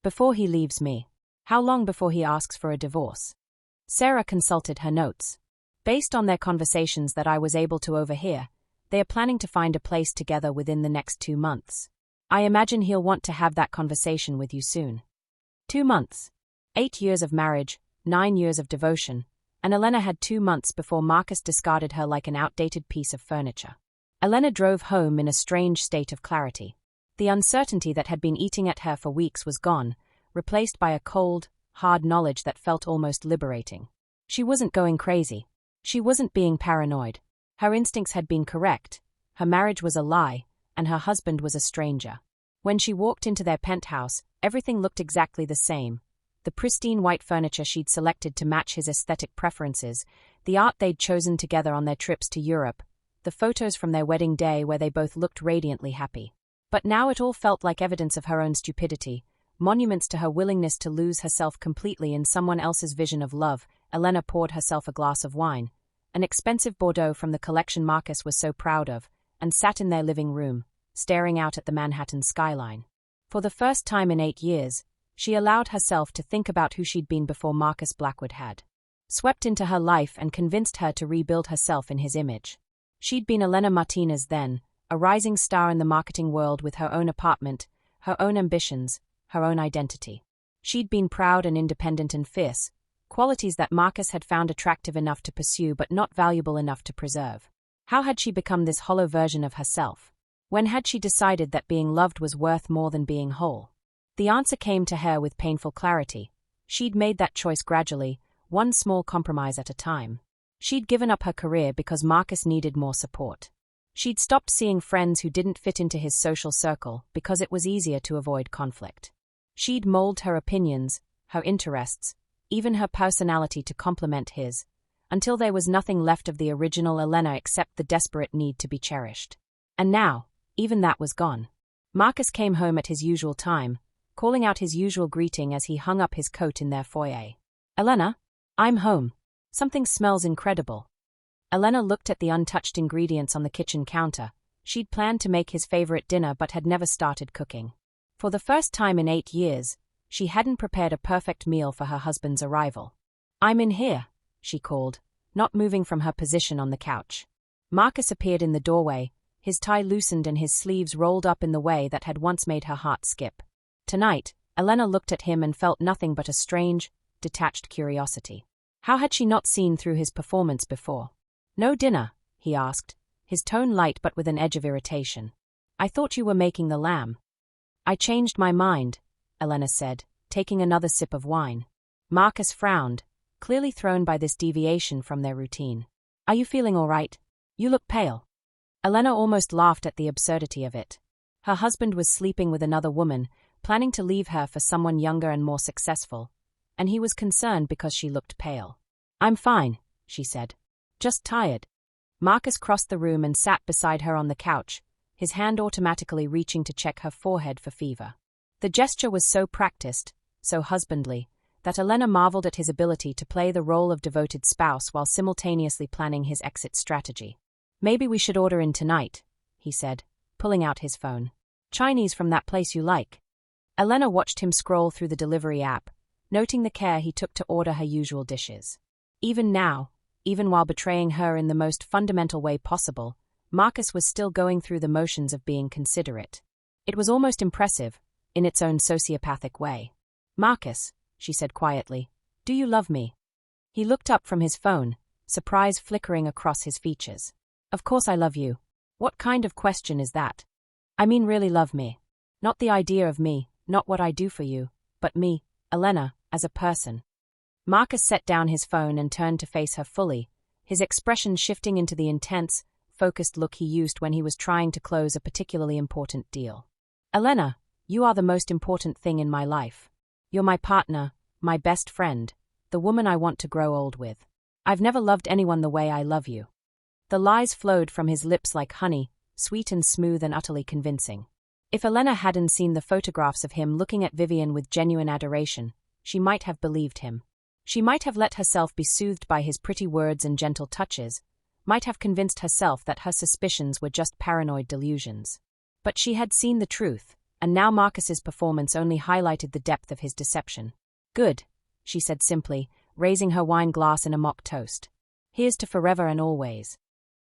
Before he leaves me. How long before he asks for a divorce?" Sarah consulted her notes. "Based on their conversations that I was able to overhear, they are planning to find a place together within the next 2 months. I imagine he'll want to have that conversation with you soon." 2 months. 8 years of marriage, 9 years of devotion, and Elena had 2 months before Marcus discarded her like an outdated piece of furniture. Elena drove home in a strange state of clarity. The uncertainty that had been eating at her for weeks was gone, replaced by a cold, hard knowledge that felt almost liberating. She wasn't going crazy. She wasn't being paranoid. Her instincts had been correct. Her marriage was a lie, and her husband was a stranger. When she walked into their penthouse, everything looked exactly the same. The pristine white furniture she'd selected to match his aesthetic preferences, the art they'd chosen together on their trips to Europe, the photos from their wedding day where they both looked radiantly happy. But now it all felt like evidence of her own stupidity, monuments to her willingness to lose herself completely in someone else's vision of love. Elena poured herself a glass of wine, an expensive Bordeaux from the collection Marcus was so proud of, and sat in their living room, staring out at the Manhattan skyline. For the first time in 8 years, she allowed herself to think about who she'd been before Marcus Blackwood had swept into her life and convinced her to rebuild herself in his image. She'd been Elena Martinez then, a rising star in the marketing world with her own apartment, her own ambitions, her own identity. She'd been proud and independent and fierce, qualities that Marcus had found attractive enough to pursue but not valuable enough to preserve. How had she become this hollow version of herself? When had she decided that being loved was worth more than being whole? The answer came to her with painful clarity. She'd made that choice gradually, one small compromise at a time. She'd given up her career because Marcus needed more support. She'd stopped seeing friends who didn't fit into his social circle because it was easier to avoid conflict. She'd mold her opinions, her interests, even her personality to complement his, until there was nothing left of the original Elena except the desperate need to be cherished. And now, even that was gone. Marcus came home at his usual time, calling out his usual greeting as he hung up his coat in their foyer. "Elena, I'm home. Something smells incredible." Elena looked at the untouched ingredients on the kitchen counter. She'd planned to make his favorite dinner but had never started cooking. For the first time in 8 years, she hadn't prepared a perfect meal for her husband's arrival. "I'm in here," she called, not moving from her position on the couch. Marcus appeared in the doorway, his tie loosened and his sleeves rolled up in the way that had once made her heart skip. Tonight, Elena looked at him and felt nothing but a strange, detached curiosity. How had she not seen through his performance before? "No dinner?" he asked, his tone light but with an edge of irritation. "I thought you were making the lamb." "I changed my mind," Elena said, taking another sip of wine. Marcus frowned, clearly thrown by this deviation from their routine. "Are you feeling all right? You look pale." Elena almost laughed at the absurdity of it. Her husband was sleeping with another woman, planning to leave her for someone younger and more successful, and he was concerned because she looked pale. "I'm fine," she said. "Just tired." Marcus crossed the room and sat beside her on the couch, his hand automatically reaching to check her forehead for fever. The gesture was so practiced, so husbandly, that Elena marveled at his ability to play the role of devoted spouse while simultaneously planning his exit strategy. "Maybe we should order in tonight," he said, pulling out his phone. "Chinese from that place you like." Elena watched him scroll through the delivery app, noting the care he took to order her usual dishes. Even now, even while betraying her in the most fundamental way possible, Marcus was still going through the motions of being considerate. It was almost impressive, in its own sociopathic way. "Marcus," she said quietly, "do you love me?" He looked up from his phone, surprise flickering across his features. "Of course I love you. What kind of question is that? I mean really love me. Not the idea of me, not what I do for you, but me, Elena, as a person." Marcus set down his phone and turned to face her fully, his expression shifting into the intense, focused look he used when he was trying to close a particularly important deal. "Elena, you are the most important thing in my life. You're my partner, my best friend, the woman I want to grow old with. I've never loved anyone the way I love you." The lies flowed from his lips like honey, sweet and smooth and utterly convincing. If Elena hadn't seen the photographs of him looking at Vivian with genuine adoration, she might have believed him. She might have let herself be soothed by his pretty words and gentle touches, might have convinced herself that her suspicions were just paranoid delusions. But she had seen the truth, and now Marcus's performance only highlighted the depth of his deception. "Good," she said simply, raising her wine glass in a mock toast. "Here's to forever and always."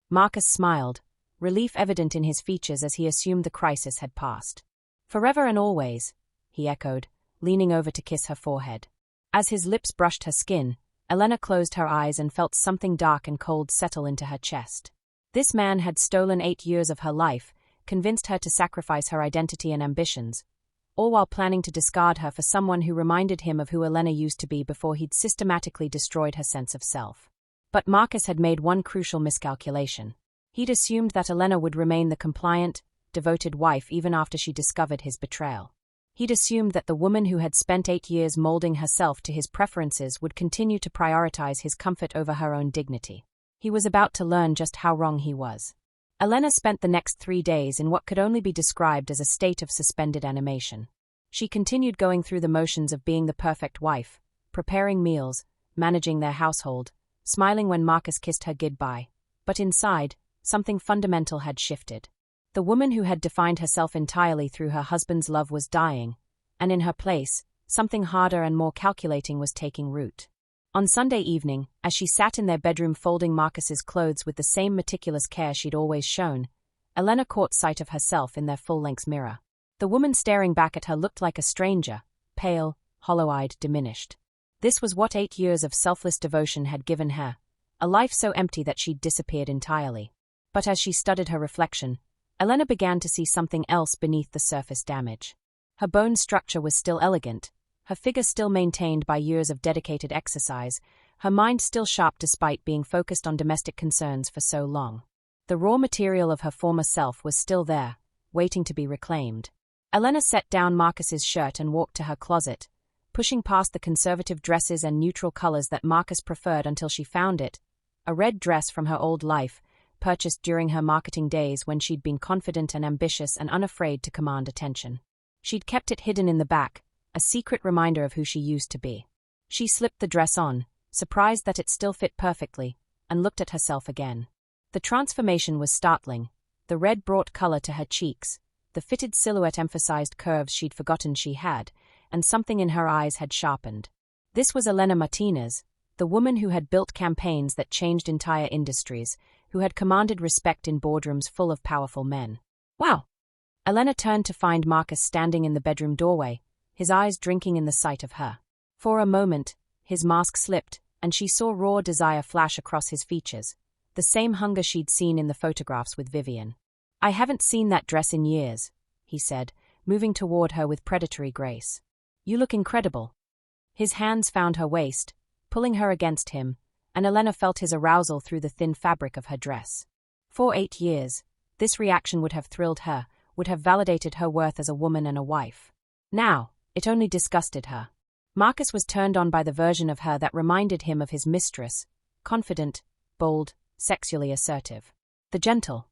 Marcus smiled, relief evident in his features as he assumed the crisis had passed. "Forever and always," he echoed, leaning over to kiss her forehead. As his lips brushed her skin, Elena closed her eyes and felt something dark and cold settle into her chest. This man had stolen 8 years of her life, convinced her to sacrifice her identity and ambitions, all while planning to discard her for someone who reminded him of who Elena used to be before he'd systematically destroyed her sense of self. But Marcus had made one crucial miscalculation. He'd assumed that Elena would remain the compliant, devoted wife even after she discovered his betrayal. He'd assumed that the woman who had spent 8 years molding herself to his preferences would continue to prioritize his comfort over her own dignity. He was about to learn just how wrong he was. Elena spent the next 3 days in what could only be described as a state of suspended animation. She continued going through the motions of being the perfect wife, preparing meals, managing their household, smiling when Marcus kissed her goodbye. But inside, something fundamental had shifted. The woman who had defined herself entirely through her husband's love was dying, and in her place, something harder and more calculating was taking root. On Sunday evening, as she sat in their bedroom folding Marcus's clothes with the same meticulous care she'd always shown, Elena caught sight of herself in their full-length mirror. The woman staring back at her looked like a stranger, pale, hollow-eyed, diminished. This was what 8 years of selfless devotion had given her, a life so empty that she'd disappeared entirely. But as she studied her reflection, Elena began to see something else beneath the surface damage. Her bone structure was still elegant, her figure still maintained by years of dedicated exercise, her mind still sharp despite being focused on domestic concerns for so long. The raw material of her former self was still there, waiting to be reclaimed. Elena set down Marcus's shirt and walked to her closet, pushing past the conservative dresses and neutral colors that Marcus preferred until she found it, a red dress from her old life, purchased during her marketing days when she'd been confident and ambitious and unafraid to command attention. She'd kept it hidden in the back, a secret reminder of who she used to be. She slipped the dress on, surprised that it still fit perfectly, and looked at herself again. The transformation was startling. The red brought color to her cheeks, the fitted silhouette emphasized curves she'd forgotten she had, and something in her eyes had sharpened. This was Elena Martinez, the woman who had built campaigns that changed entire industries, who had commanded respect in boardrooms full of powerful men. Wow! Elena turned to find Marcus standing in the bedroom doorway, his eyes drinking in the sight of her. For a moment, his mask slipped, and she saw raw desire flash across his features, the same hunger she'd seen in the photographs with Vivian. "I haven't seen that dress in years," he said, moving toward her with predatory grace. "You look incredible." His hands found her waist, pulling her against him, and Elena felt his arousal through the thin fabric of her dress. For 8 years, this reaction would have thrilled her, would have validated her worth as a woman and a wife. Now, it only disgusted her. Marcus was turned on by the version of her that reminded him of his mistress, confident, bold, sexually assertive. The gentle,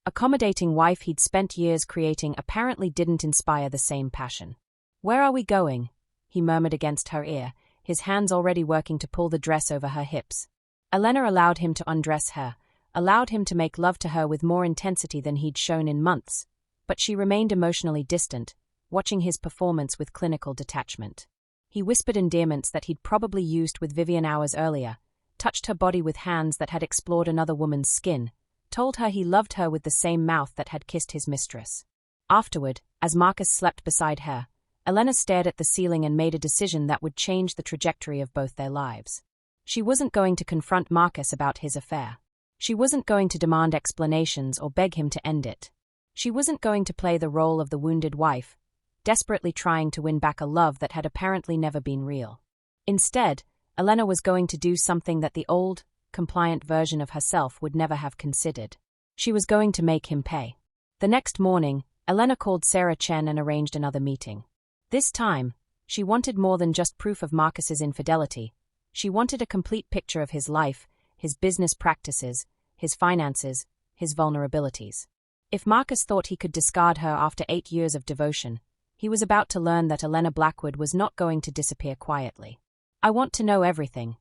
accommodating wife he'd spent years creating apparently didn't inspire the same passion. "Where are we going?" he murmured against her ear, his hands already working to pull the dress over her hips. Elena allowed him to undress her, allowed him to make love to her with more intensity than he'd shown in months, but she remained emotionally distant, watching his performance with clinical detachment. He whispered endearments that he'd probably used with Vivian hours earlier, touched her body with hands that had explored another woman's skin, told her he loved her with the same mouth that had kissed his mistress. Afterward, as Marcus slept beside her, Elena stared at the ceiling and made a decision that would change the trajectory of both their lives. She wasn't going to confront Marcus about his affair. She wasn't going to demand explanations or beg him to end it. She wasn't going to play the role of the wounded wife, desperately trying to win back a love that had apparently never been real. Instead, Elena was going to do something that the old, compliant version of herself would never have considered. She was going to make him pay. The next morning, Elena called Sarah Chen and arranged another meeting. This time, she wanted more than just proof of Marcus's infidelity. She wanted a complete picture of his life, his business practices, his finances, his vulnerabilities. If Marcus thought he could discard her after 8 years of devotion, he was about to learn that Elena Blackwood was not going to disappear quietly. "I want to know everything,"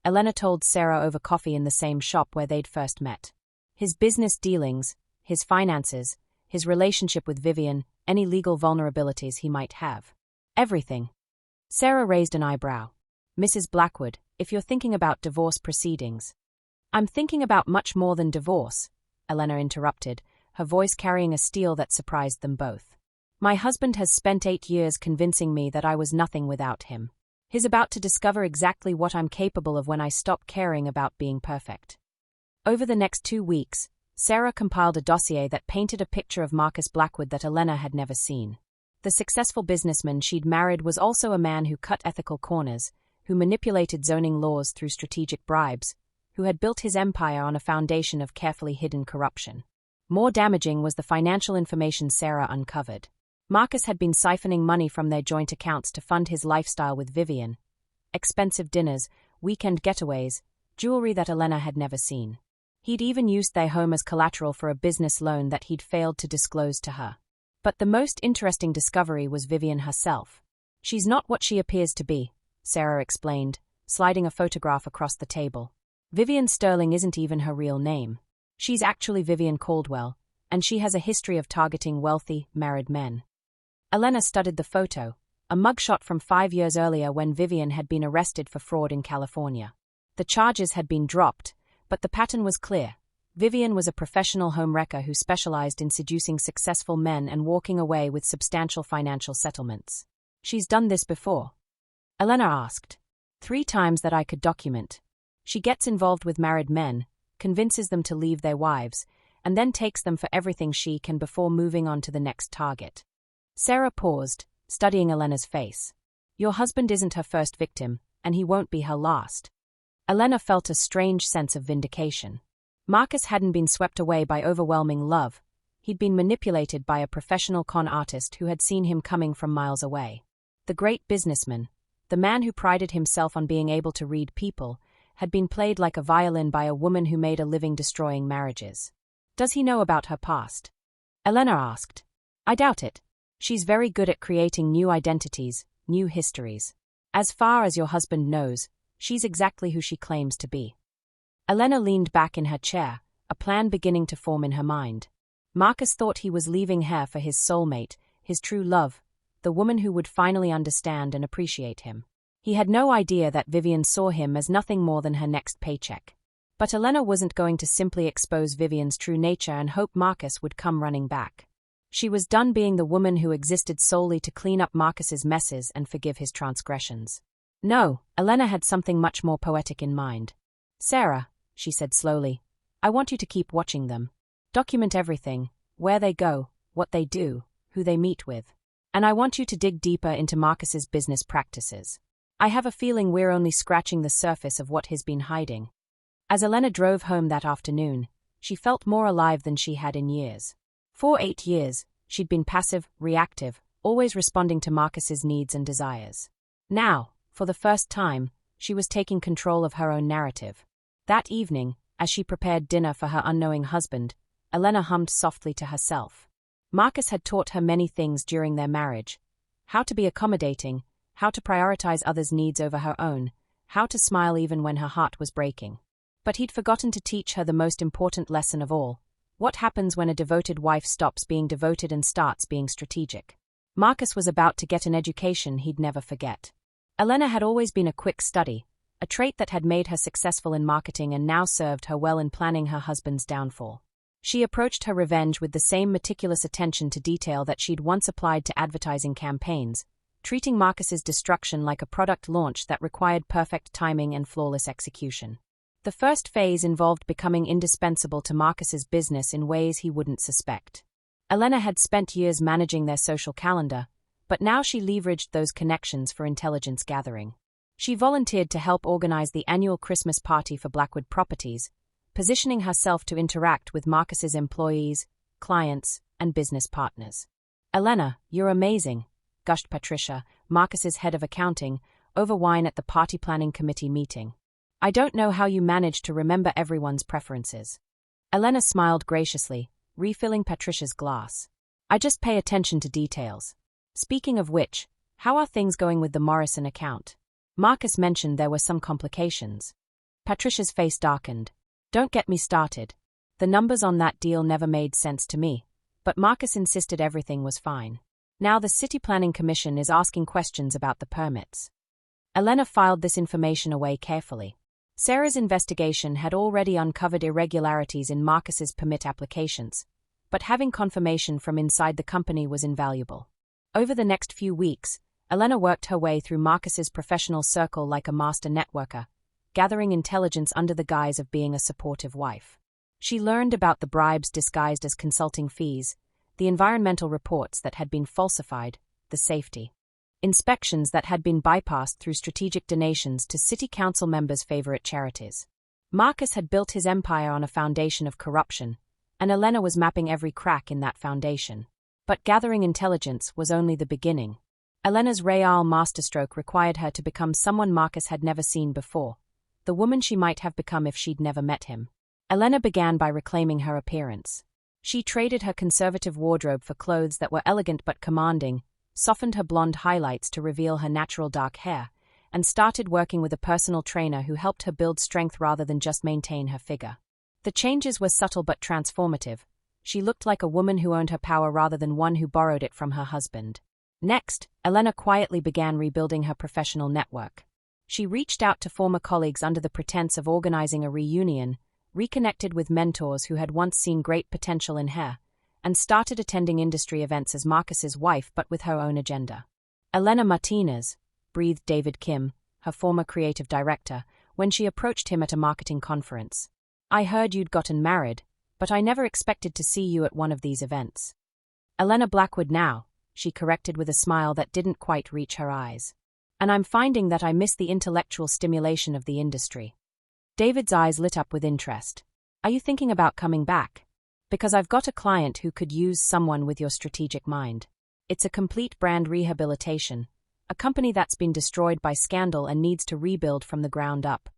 Elena told Sarah over coffee in the same shop where they'd first met. His business dealings, his finances, his relationship with Vivian, any legal vulnerabilities he might have. Everything. Sarah raised an eyebrow. "Mrs. Blackwood, if you're thinking about divorce proceedings." "I'm thinking about much more than divorce," Elena interrupted, her voice carrying a steel that surprised them both. "My husband has spent 8 years convincing me that I was nothing without him. He's about to discover exactly what I'm capable of when I stop caring about being perfect." Over the next 2 weeks, Sarah compiled a dossier that painted a picture of Marcus Blackwood that Elena had never seen. The successful businessman she'd married was also a man who cut ethical corners, who manipulated zoning laws through strategic bribes, who had built his empire on a foundation of carefully hidden corruption. More damaging was the financial information Sarah uncovered. Marcus had been siphoning money from their joint accounts to fund his lifestyle with Vivian. Expensive dinners, weekend getaways, jewelry that Elena had never seen. He'd even used their home as collateral for a business loan that he'd failed to disclose to her. But the most interesting discovery was Vivian herself. "She's not what she appears to be," Sarah explained, sliding a photograph across the table. "Vivian Sterling isn't even her real name. She's actually Vivian Caldwell, and she has a history of targeting wealthy, married men." Elena studied the photo, a mugshot from 5 years earlier when Vivian had been arrested for fraud in California. The charges had been dropped, but the pattern was clear. Vivian was a professional homewrecker who specialized in seducing successful men and walking away with substantial financial settlements. "She's done this before?" Elena asked. "3 times that I could document. She gets involved with married men, convinces them to leave their wives, and then takes them for everything she can before moving on to the next target." Sarah paused, studying Elena's face. "Your husband isn't her first victim, and he won't be her last." Elena felt a strange sense of vindication. Marcus hadn't been swept away by overwhelming love. He'd been manipulated by a professional con artist who had seen him coming from miles away. The great businessman, the man who prided himself on being able to read people, had been played like a violin by a woman who made a living destroying marriages. "Does he know about her past?" Elena asked. "I doubt it. She's very good at creating new identities, new histories. As far as your husband knows, she's exactly who she claims to be." Elena leaned back in her chair, a plan beginning to form in her mind. Marcus thought he was leaving her for his soulmate, his true love, the woman who would finally understand and appreciate him. He had no idea that Vivian saw him as nothing more than her next paycheck. But Elena wasn't going to simply expose Vivian's true nature and hope Marcus would come running back. She was done being the woman who existed solely to clean up Marcus's messes and forgive his transgressions. No, Elena had something much more poetic in mind. "Sarah," she said slowly, "I want you to keep watching them. Document everything, where they go, what they do, who they meet with. And I want you to dig deeper into Marcus's business practices. I have a feeling we're only scratching the surface of what he's been hiding." As Elena drove home that afternoon, she felt more alive than she had in years. For 8 years, she'd been passive, reactive, always responding to Marcus's needs and desires. Now, for the first time, she was taking control of her own narrative. That evening, as she prepared dinner for her unknowing husband, Elena hummed softly to herself. Marcus had taught her many things during their marriage: how to be accommodating, how to prioritize others' needs over her own, how to smile even when her heart was breaking. But he'd forgotten to teach her the most important lesson of all: what happens when a devoted wife stops being devoted and starts being strategic. Marcus was about to get an education he'd never forget. Elena had always been a quick study, a trait that had made her successful in marketing and now served her well in planning her husband's downfall. She approached her revenge with the same meticulous attention to detail that she'd once applied to advertising campaigns, treating Marcus's destruction like a product launch that required perfect timing and flawless execution. The first phase involved becoming indispensable to Marcus's business in ways he wouldn't suspect. Elena had spent years managing their social calendar, but now she leveraged those connections for intelligence gathering. She volunteered to help organize the annual Christmas party for Blackwood Properties, positioning herself to interact with Marcus's employees, clients, and business partners. "Elena, you're amazing," gushed Patricia, Marcus's head of accounting, over wine at the party planning committee meeting. "I don't know how you manage to remember everyone's preferences." Elena smiled graciously, refilling Patricia's glass. "I just pay attention to details. Speaking of which, how are things going with the Morrison account? Marcus mentioned there were some complications." Patricia's face darkened. "Don't get me started. The numbers on that deal never made sense to me, but Marcus insisted everything was fine. Now the City Planning Commission is asking questions about the permits." Elena filed this information away carefully. Sarah's investigation had already uncovered irregularities in Marcus's permit applications, but having confirmation from inside the company was invaluable. Over the next few weeks, Elena worked her way through Marcus's professional circle like a master networker, gathering intelligence under the guise of being a supportive wife. She learned about the bribes disguised as consulting fees, the environmental reports that had been falsified, the safety inspections that had been bypassed through strategic donations to city council members' favorite charities. Marcus had built his empire on a foundation of corruption, and Elena was mapping every crack in that foundation. But gathering intelligence was only the beginning. Elena's real masterstroke required her to become someone Marcus had never seen before, the woman she might have become if she'd never met him. Elena began by reclaiming her appearance. She traded her conservative wardrobe for clothes that were elegant but commanding, softened her blonde highlights to reveal her natural dark hair, and started working with a personal trainer who helped her build strength rather than just maintain her figure. The changes were subtle but transformative. She looked like a woman who owned her power rather than one who borrowed it from her husband. Next, Elena quietly began rebuilding her professional network. She reached out to former colleagues under the pretense of organizing a reunion, reconnected with mentors who had once seen great potential in her, and started attending industry events as Marcus's wife but with her own agenda. Elena Martinez, breathed David Kim, her former creative director, when she approached him at a marketing conference. I heard you'd gotten married, but I never expected to see you at one of these events. Elena Blackwood now, she corrected with a smile that didn't quite reach her eyes. And I'm finding that I miss the intellectual stimulation of the industry. David's eyes lit up with interest. Are you thinking about coming back? Because I've got a client who could use someone with your strategic mind. It's a complete brand rehabilitation, a company that's been destroyed by scandal and needs to rebuild from the ground up.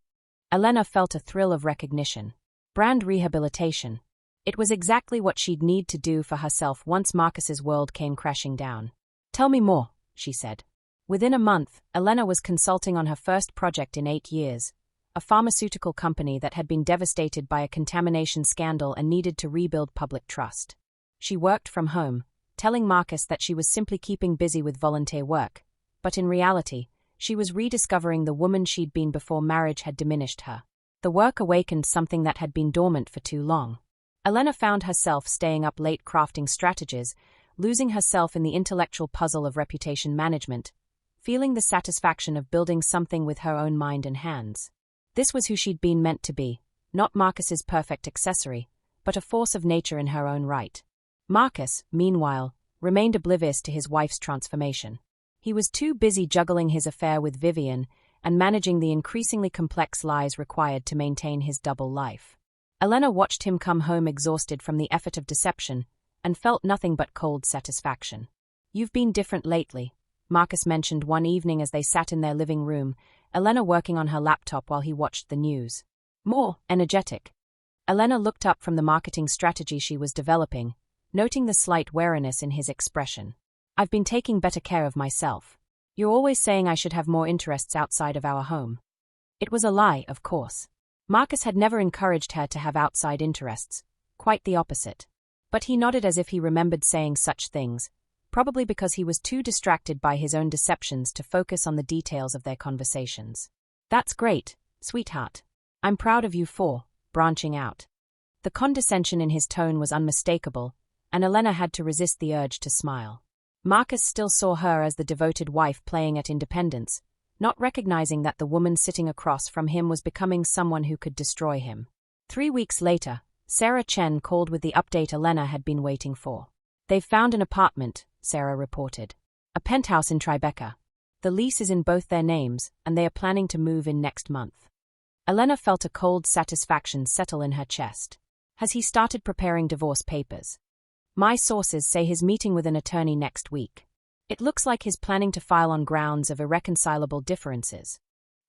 Elena felt a thrill of recognition. Brand rehabilitation. It was exactly what she'd need to do for herself once Marcus's world came crashing down. Tell me more, she said. Within a month, Elena was consulting on her first project in 8 years, a pharmaceutical company that had been devastated by a contamination scandal and needed to rebuild public trust. She worked from home, telling Marcus that she was simply keeping busy with volunteer work, but in reality, she was rediscovering the woman she'd been before marriage had diminished her. The work awakened something that had been dormant for too long. Elena found herself staying up late crafting strategies, losing herself in the intellectual puzzle of reputation management, feeling the satisfaction of building something with her own mind and hands. This was who she'd been meant to be, not Marcus's perfect accessory, but a force of nature in her own right. Marcus, meanwhile, remained oblivious to his wife's transformation. He was too busy juggling his affair with Vivian and managing the increasingly complex lies required to maintain his double life. Elena watched him come home exhausted from the effort of deception and felt nothing but cold satisfaction. You've been different lately, Marcus mentioned one evening as they sat in their living room, Elena working on her laptop while he watched the news. More energetic. Elena looked up from the marketing strategy she was developing, noting the slight wariness in his expression. I've been taking better care of myself. You're always saying I should have more interests outside of our home. It was a lie, of course. Marcus had never encouraged her to have outside interests, quite the opposite. But he nodded as if he remembered saying such things, probably because he was too distracted by his own deceptions to focus on the details of their conversations. That's great, sweetheart. I'm proud of you for branching out. The condescension in his tone was unmistakable, and Elena had to resist the urge to smile. Marcus still saw her as the devoted wife playing at independence, not recognizing that the woman sitting across from him was becoming someone who could destroy him. 3 weeks later, Sarah Chen called with the update Elena had been waiting for. They've found an apartment, Sarah reported. A penthouse in Tribeca. The lease is in both their names, and they are planning to move in next month. Elena felt a cold satisfaction settle in her chest. Has he started preparing divorce papers? My sources say he's meeting with an attorney next week. It looks like he's planning to file on grounds of irreconcilable differences.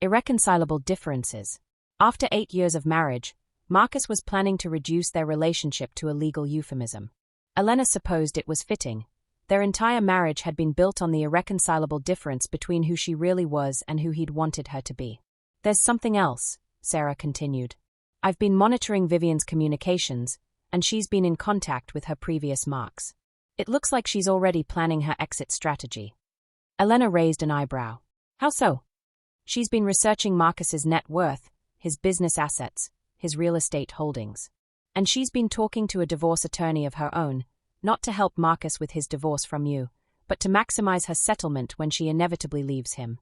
Irreconcilable differences. After 8 years of marriage, Marcus was planning to reduce their relationship to a legal euphemism. Elena supposed it was fitting. Their entire marriage had been built on the irreconcilable difference between who she really was and who he'd wanted her to be. There's something else, Sarah continued. I've been monitoring Vivian's communications, and she's been in contact with her previous marks. It looks like she's already planning her exit strategy. Elena raised an eyebrow. How so? She's been researching Marcus's net worth, his business assets, his real estate holdings. And she's been talking to a divorce attorney of her own, not to help Marcus with his divorce from you, but to maximize her settlement when she inevitably leaves him.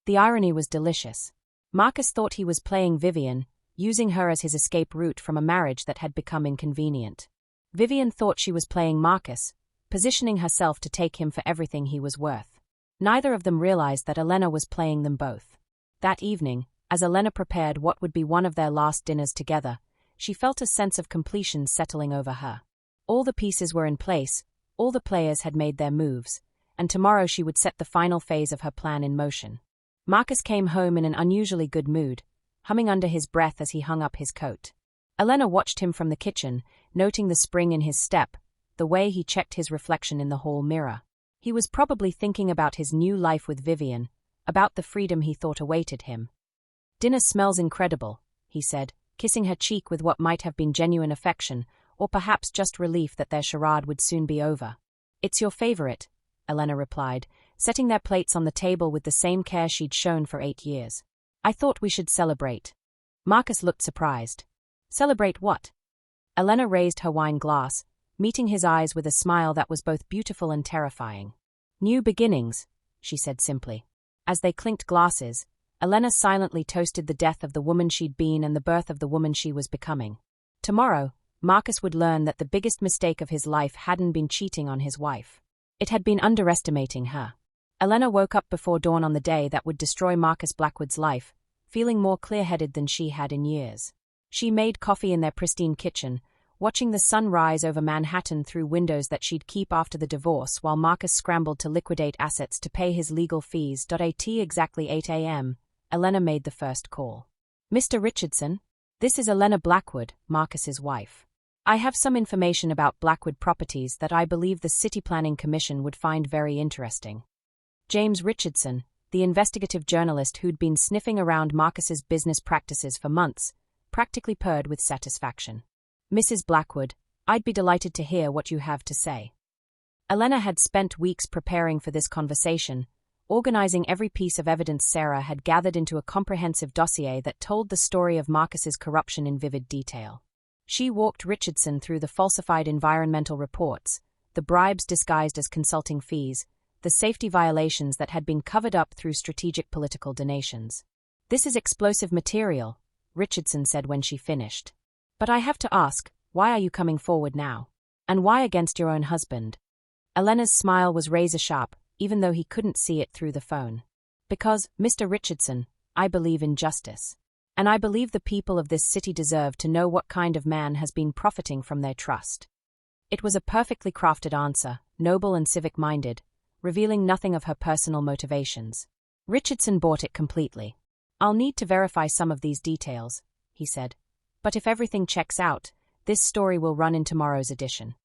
The irony was delicious. Marcus thought he was playing Vivian, using her as his escape route from a marriage that had become inconvenient. Vivian thought she was playing Marcus, positioning herself to take him for everything he was worth. Neither of them realized that Elena was playing them both. That evening, as Elena prepared what would be one of their last dinners together, she felt a sense of completion settling over her. All the pieces were in place, all the players had made their moves, and tomorrow she would set the final phase of her plan in motion. Marcus came home in an unusually good mood, humming under his breath as he hung up his coat. Elena watched him from the kitchen, noting the spring in his step, the way he checked his reflection in the hall mirror. He was probably thinking about his new life with Vivian, about the freedom he thought awaited him. "Dinner smells incredible," he said, kissing her cheek with what might have been genuine affection, or perhaps just relief that their charade would soon be over. "It's your favorite," Elena replied, setting their plates on the table with the same care she'd shown for 8 years. "I thought we should celebrate." Marcus looked surprised. "Celebrate what?" Elena raised her wine glass, meeting his eyes with a smile that was both beautiful and terrifying. "New beginnings," she said simply. As they clinked glasses, Elena silently toasted the death of the woman she'd been and the birth of the woman she was becoming. Tomorrow, Marcus would learn that the biggest mistake of his life hadn't been cheating on his wife. It had been underestimating her. Elena woke up before dawn on the day that would destroy Marcus Blackwood's life, feeling more clear-headed than she had in years. She made coffee in their pristine kitchen, watching the sun rise over Manhattan through windows that she'd keep after the divorce while Marcus scrambled to liquidate assets to pay his legal fees. At exactly 8 a.m., Elena made the first call. "Mr. Richardson? This is Elena Blackwood, Marcus's wife. I have some information about Blackwood properties that I believe the City Planning Commission would find very interesting." James Richardson, the investigative journalist who'd been sniffing around Marcus's business practices for months, practically purred with satisfaction. "Mrs. Blackwood, I'd be delighted to hear what you have to say." Elena had spent weeks preparing for this conversation, organizing every piece of evidence Sarah had gathered into a comprehensive dossier that told the story of Marcus's corruption in vivid detail. She walked Richardson through the falsified environmental reports, the bribes disguised as consulting fees, the safety violations that had been covered up through strategic political donations. "This is explosive material," Richardson said when she finished. "But I have to ask, why are you coming forward now? And why against your own husband?" Elena's smile was razor-sharp, even though he couldn't see it through the phone. "Because, Mr. Richardson, I believe in justice. And I believe the people of this city deserve to know what kind of man has been profiting from their trust." It was a perfectly crafted answer, noble and civic-minded, revealing nothing of her personal motivations. Richardson bought it completely. "I'll need to verify some of these details," he said. "But if everything checks out, this story will run in tomorrow's edition."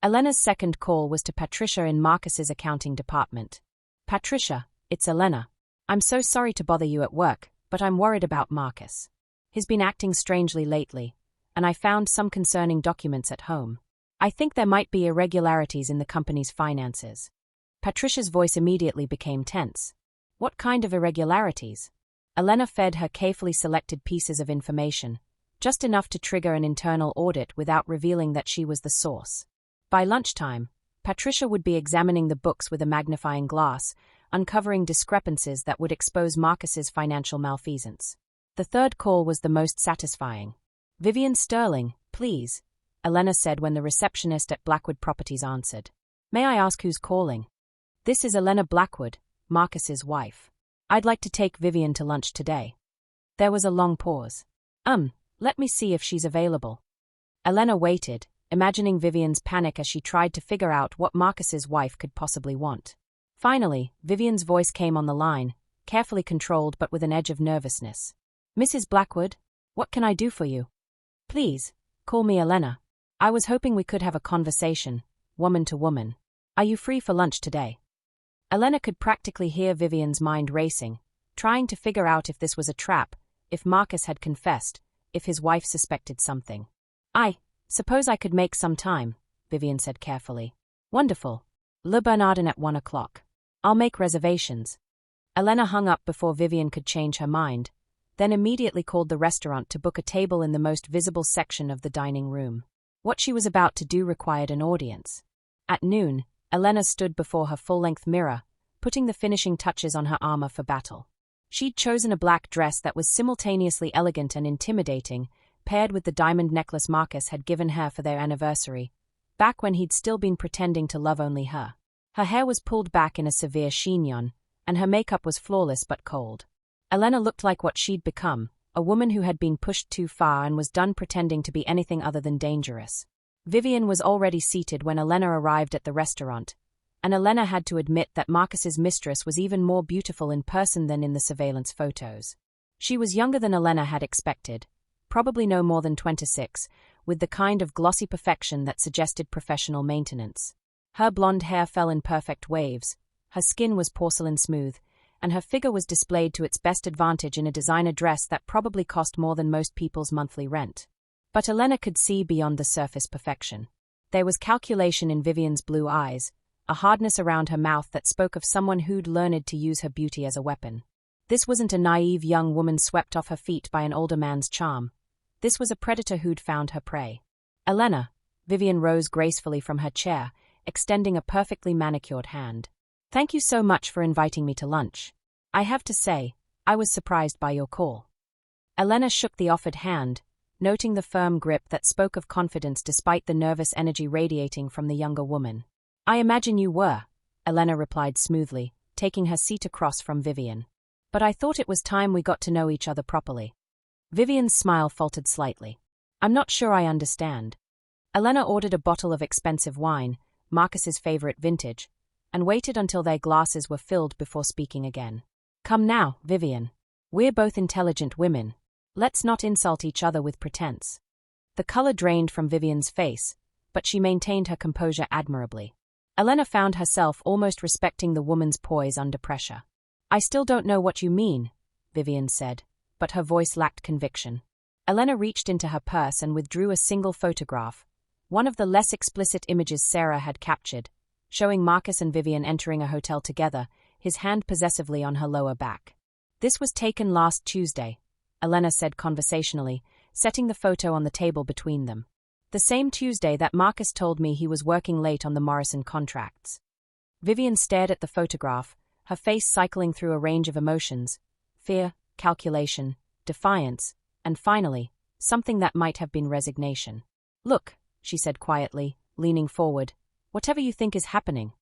Elena's second call was to Patricia in Marcus's accounting department. "Patricia, it's Elena. I'm so sorry to bother you at work, but I'm worried about Marcus. He's been acting strangely lately, and I found some concerning documents at home. I think there might be irregularities in the company's finances." Patricia's voice immediately became tense. "What kind of irregularities?" Elena fed her carefully selected pieces of information, just enough to trigger an internal audit without revealing that she was the source. By lunchtime, Patricia would be examining the books with a magnifying glass, uncovering discrepancies that would expose Marcus's financial malfeasance. The third call was the most satisfying. "Vivian Sterling, please," Elena said when the receptionist at Blackwood Properties answered. "May I ask who's calling?" "This is Elena Blackwood, Marcus's wife. I'd like to take Vivian to lunch today." There was a long pause. Let me see if she's available." Elena waited, imagining Vivian's panic as she tried to figure out what Marcus's wife could possibly want. Finally, Vivian's voice came on the line, carefully controlled but with an edge of nervousness. "Mrs. Blackwood, what can I do for you?" "Please, call me Elena. I was hoping we could have a conversation, woman to woman. Are you free for lunch today?" Elena could practically hear Vivian's mind racing, trying to figure out if this was a trap, if Marcus had confessed, if his wife suspected something. "I suppose I could make some time," Vivian said carefully. "Wonderful. Le Bernardin at 1 o'clock. I'll make reservations." Elena hung up before Vivian could change her mind, then immediately called the restaurant to book a table in the most visible section of the dining room. What she was about to do required an audience. At noon, Elena stood before her full-length mirror, putting the finishing touches on her armor for battle. She'd chosen a black dress that was simultaneously elegant and intimidating, paired with the diamond necklace Marcus had given her for their anniversary, back when he'd still been pretending to love only her. Her hair was pulled back in a severe chignon, and her makeup was flawless but cold. Elena looked like what she'd become, a woman who had been pushed too far and was done pretending to be anything other than dangerous. Vivian was already seated when Elena arrived at the restaurant, and Elena had to admit that Marcus's mistress was even more beautiful in person than in the surveillance photos. She was younger than Elena had expected, probably no more than 26, with the kind of glossy perfection that suggested professional maintenance. Her blonde hair fell in perfect waves, her skin was porcelain smooth, and her figure was displayed to its best advantage in a designer dress that probably cost more than most people's monthly rent. But Elena could see beyond the surface perfection. There was calculation in Vivian's blue eyes, a hardness around her mouth that spoke of someone who'd learned to use her beauty as a weapon. This wasn't a naive young woman swept off her feet by an older man's charm. This was a predator who'd found her prey. Elena, Vivian rose gracefully from her chair, extending a perfectly manicured hand. Thank you so much for inviting me to lunch. I have to say, I was surprised by your call. Elena shook the offered hand, noting the firm grip that spoke of confidence despite the nervous energy radiating from the younger woman. I imagine you were, Elena replied smoothly, taking her seat across from Vivian. But I thought it was time we got to know each other properly. Vivian's smile faltered slightly. I'm not sure I understand. Elena ordered a bottle of expensive wine, Marcus's favorite vintage, and waited until their glasses were filled before speaking again. Come now, Vivian. We're both intelligent women. Let's not insult each other with pretense. The color drained from Vivian's face, but she maintained her composure admirably. Elena found herself almost respecting the woman's poise under pressure. I still don't know what you mean, Vivian said, but her voice lacked conviction. Elena reached into her purse and withdrew a single photograph, one of the less explicit images Sarah had captured, showing Marcus and Vivian entering a hotel together, his hand possessively on her lower back. This was taken last Tuesday, Elena said conversationally, setting the photo on the table between them. The same Tuesday that Marcus told me he was working late on the Morrison contracts. Vivian stared at the photograph, her face cycling through a range of emotions: fear, calculation, defiance, and finally, something that might have been resignation. Look, she said quietly, leaning forward, whatever you think is happening.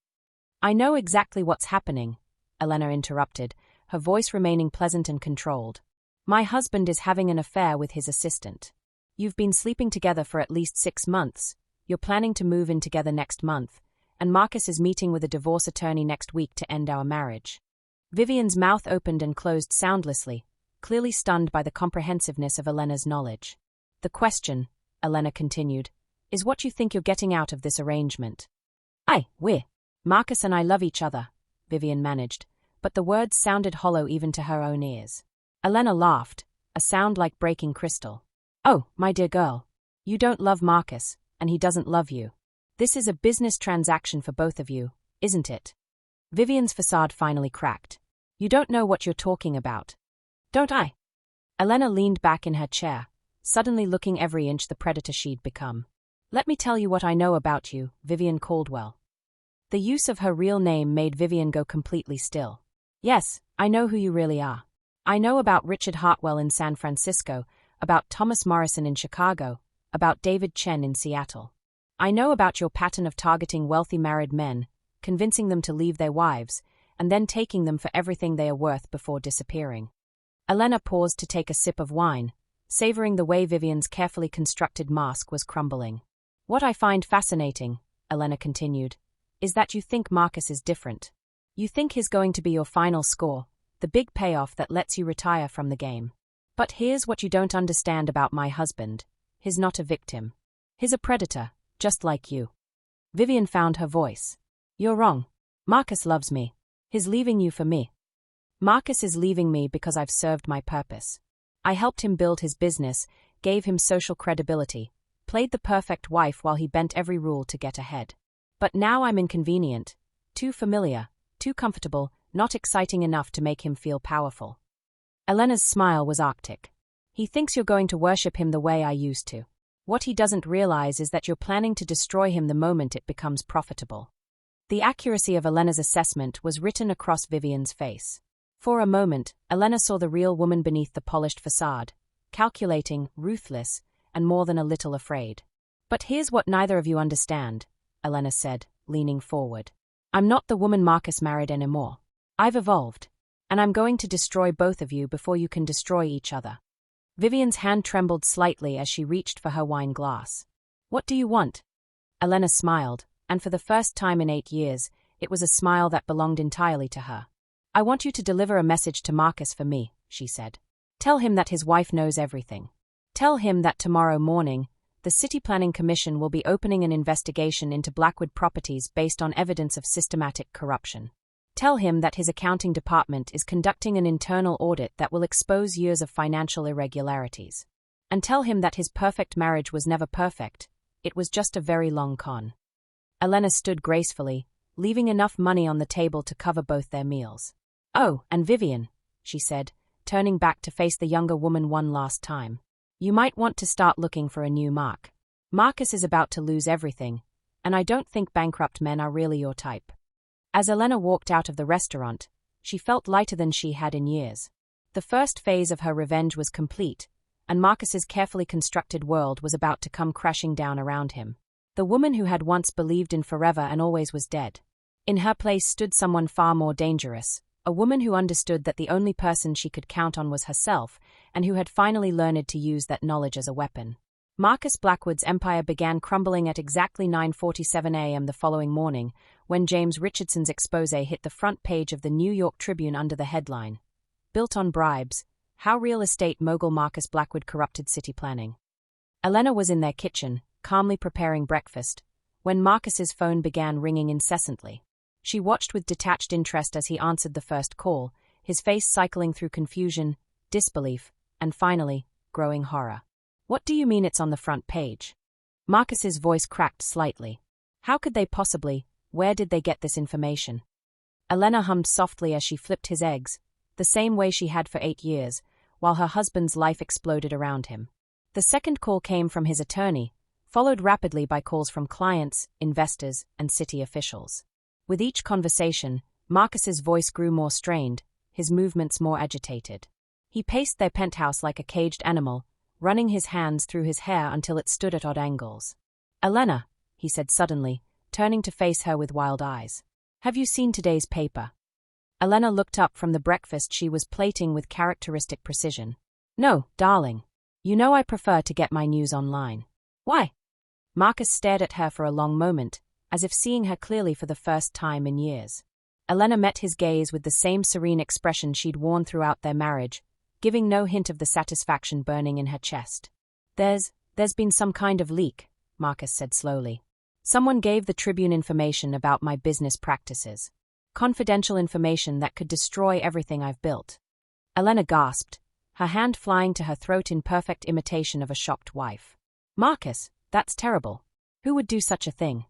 I know exactly what's happening, Elena interrupted, her voice remaining pleasant and controlled. My husband is having an affair with his assistant. You've been sleeping together for at least 6 months, you're planning to move in together next month, and Marcus is meeting with a divorce attorney next week to end our marriage. Vivian's mouth opened and closed soundlessly, clearly stunned by the comprehensiveness of Elena's knowledge. The question, Elena continued, is what you think you're getting out of this arrangement. Marcus and I love each other, Vivian managed, but the words sounded hollow even to her own ears. Elena laughed, a sound like breaking crystal. Oh, my dear girl, you don't love Marcus, and he doesn't love you. This is a business transaction for both of you, isn't it? Vivian's facade finally cracked. You don't know what you're talking about. Don't I? Elena leaned back in her chair, suddenly looking every inch the predator she'd become. Let me tell you what I know about you, Vivian Caldwell. The use of her real name made Vivian go completely still. Yes, I know who you really are. I know about Richard Hartwell in San Francisco, about Thomas Morrison in Chicago, about David Chen in Seattle. I know about your pattern of targeting wealthy married men, convincing them to leave their wives, and then taking them for everything they are worth before disappearing. Elena paused to take a sip of wine, savoring the way Vivian's carefully constructed mask was crumbling. What I find fascinating, Elena continued, is that you think Marcus is different. You think he's going to be your final score, the big payoff that lets you retire from the game. But here's what you don't understand about my husband. He's not a victim. He's a predator, just like you. Vivian found her voice. You're wrong. Marcus loves me. He's leaving you for me. Marcus is leaving me because I've served my purpose. I helped him build his business, gave him social credibility, played the perfect wife while he bent every rule to get ahead. But now I'm inconvenient, too familiar, too comfortable, not exciting enough to make him feel powerful. Elena's smile was arctic. He thinks you're going to worship him the way I used to. What he doesn't realize is that you're planning to destroy him the moment it becomes profitable. The accuracy of Elena's assessment was written across Vivian's face. For a moment, Elena saw the real woman beneath the polished facade, calculating, ruthless, and more than a little afraid. "But here's what neither of you understand," Elena said, leaning forward. "I'm not the woman Marcus married anymore. I've evolved. And I'm going to destroy both of you before you can destroy each other." Vivian's hand trembled slightly as she reached for her wine glass. "What do you want?" Elena smiled, and for the first time in 8 years, it was a smile that belonged entirely to her. "I want you to deliver a message to Marcus for me," she said. "Tell him that his wife knows everything. Tell him that tomorrow morning, the City Planning Commission will be opening an investigation into Blackwood properties based on evidence of systematic corruption. Tell him that his accounting department is conducting an internal audit that will expose years of financial irregularities. And tell him that his perfect marriage was never perfect, it was just a very long con." Elena stood gracefully, leaving enough money on the table to cover both their meals. "Oh, and Vivian," she said, turning back to face the younger woman one last time. "You might want to start looking for a new Mark. Marcus is about to lose everything, and I don't think bankrupt men are really your type." As Elena walked out of the restaurant, she felt lighter than she had in years. The first phase of her revenge was complete, and Marcus's carefully constructed world was about to come crashing down around him. The woman who had once believed in forever and always was dead. In her place stood someone far more dangerous, a woman who understood that the only person she could count on was herself, and who had finally learned to use that knowledge as a weapon. Marcus Blackwood's empire began crumbling at exactly 9:47 a.m. the following morning, when James Richardson's exposé hit the front page of the New York Tribune under the headline, "Built on Bribes, How Real Estate Mogul Marcus Blackwood Corrupted City Planning." Elena was in their kitchen, calmly preparing breakfast, when Marcus's phone began ringing incessantly. She watched with detached interest as he answered the first call, his face cycling through confusion, disbelief, and finally, growing horror. "What do you mean it's on the front page?" Marcus's voice cracked slightly. "How could they possibly? Where did they get this information?" Elena hummed softly as she flipped his eggs, the same way she had for 8 years, while her husband's life exploded around him. The second call came from his attorney, followed rapidly by calls from clients, investors, and city officials. With each conversation, Marcus's voice grew more strained, his movements more agitated. He paced their penthouse like a caged animal, running his hands through his hair until it stood at odd angles. "Elena," he said suddenly, turning to face her with wild eyes. "Have you seen today's paper?" Elena looked up from the breakfast she was plating with characteristic precision. "No, darling. You know I prefer to get my news online." "Why?" Marcus stared at her for a long moment, as if seeing her clearly for the first time in years. Elena met his gaze with the same serene expression she'd worn throughout their marriage, giving no hint of the satisfaction burning in her chest. There's been some kind of leak," Marcus said slowly. "Someone gave the Tribune information about my business practices. Confidential information that could destroy everything I've built." Elena gasped, her hand flying to her throat in perfect imitation of a shocked wife. "Marcus, that's terrible. Who would do such a thing?"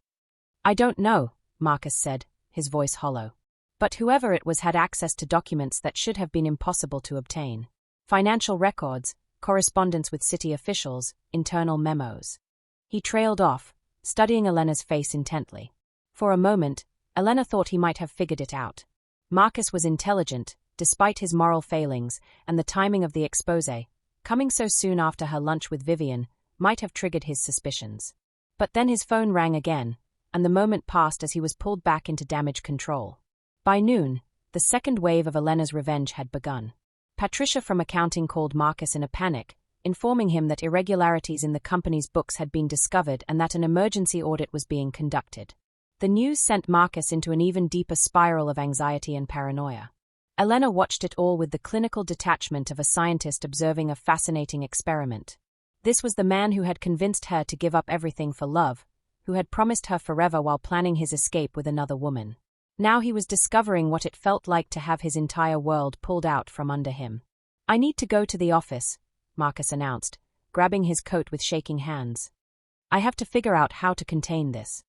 "I don't know," Marcus said, his voice hollow. "But whoever it was had access to documents that should have been impossible to obtain. Financial records, correspondence with city officials, internal memos." He trailed off, studying Elena's face intently. For a moment, Elena thought he might have figured it out. Marcus was intelligent, despite his moral failings, and the timing of the exposé, coming so soon after her lunch with Vivian, might have triggered his suspicions. But then his phone rang again, and the moment passed as he was pulled back into damage control. By noon, the second wave of Elena's revenge had begun. Patricia from accounting called Marcus in a panic, informing him that irregularities in the company's books had been discovered and that an emergency audit was being conducted. The news sent Marcus into an even deeper spiral of anxiety and paranoia. Elena watched it all with the clinical detachment of a scientist observing a fascinating experiment. This was the man who had convinced her to give up everything for love, who had promised her forever while planning his escape with another woman. Now he was discovering what it felt like to have his entire world pulled out from under him. "I need to go to the office," Marcus announced, grabbing his coat with shaking hands. "I have to figure out how to contain this."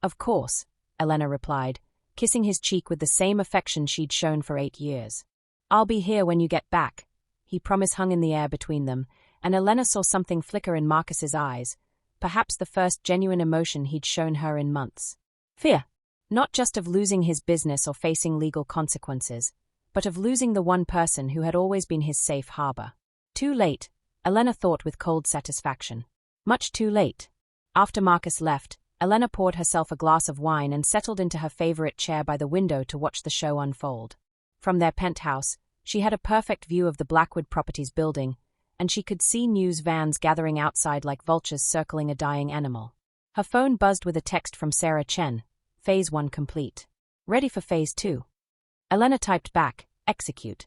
"Of course," Elena replied, kissing his cheek with the same affection she'd shown for 8 years. "I'll be here when you get back." He promise hung in the air between them, and Elena saw something flicker in Marcus's eyes, perhaps the first genuine emotion he'd shown her in months. Fear. Not just of losing his business or facing legal consequences, but of losing the one person who had always been his safe harbor. Too late, Elena thought with cold satisfaction. Much too late. After Marcus left, Elena poured herself a glass of wine and settled into her favorite chair by the window to watch the show unfold. From their penthouse, she had a perfect view of the Blackwood Properties building, and she could see news vans gathering outside like vultures circling a dying animal. Her phone buzzed with a text from Sarah Chen. Phase 1 complete. Ready for Phase 2. Elena typed back, execute.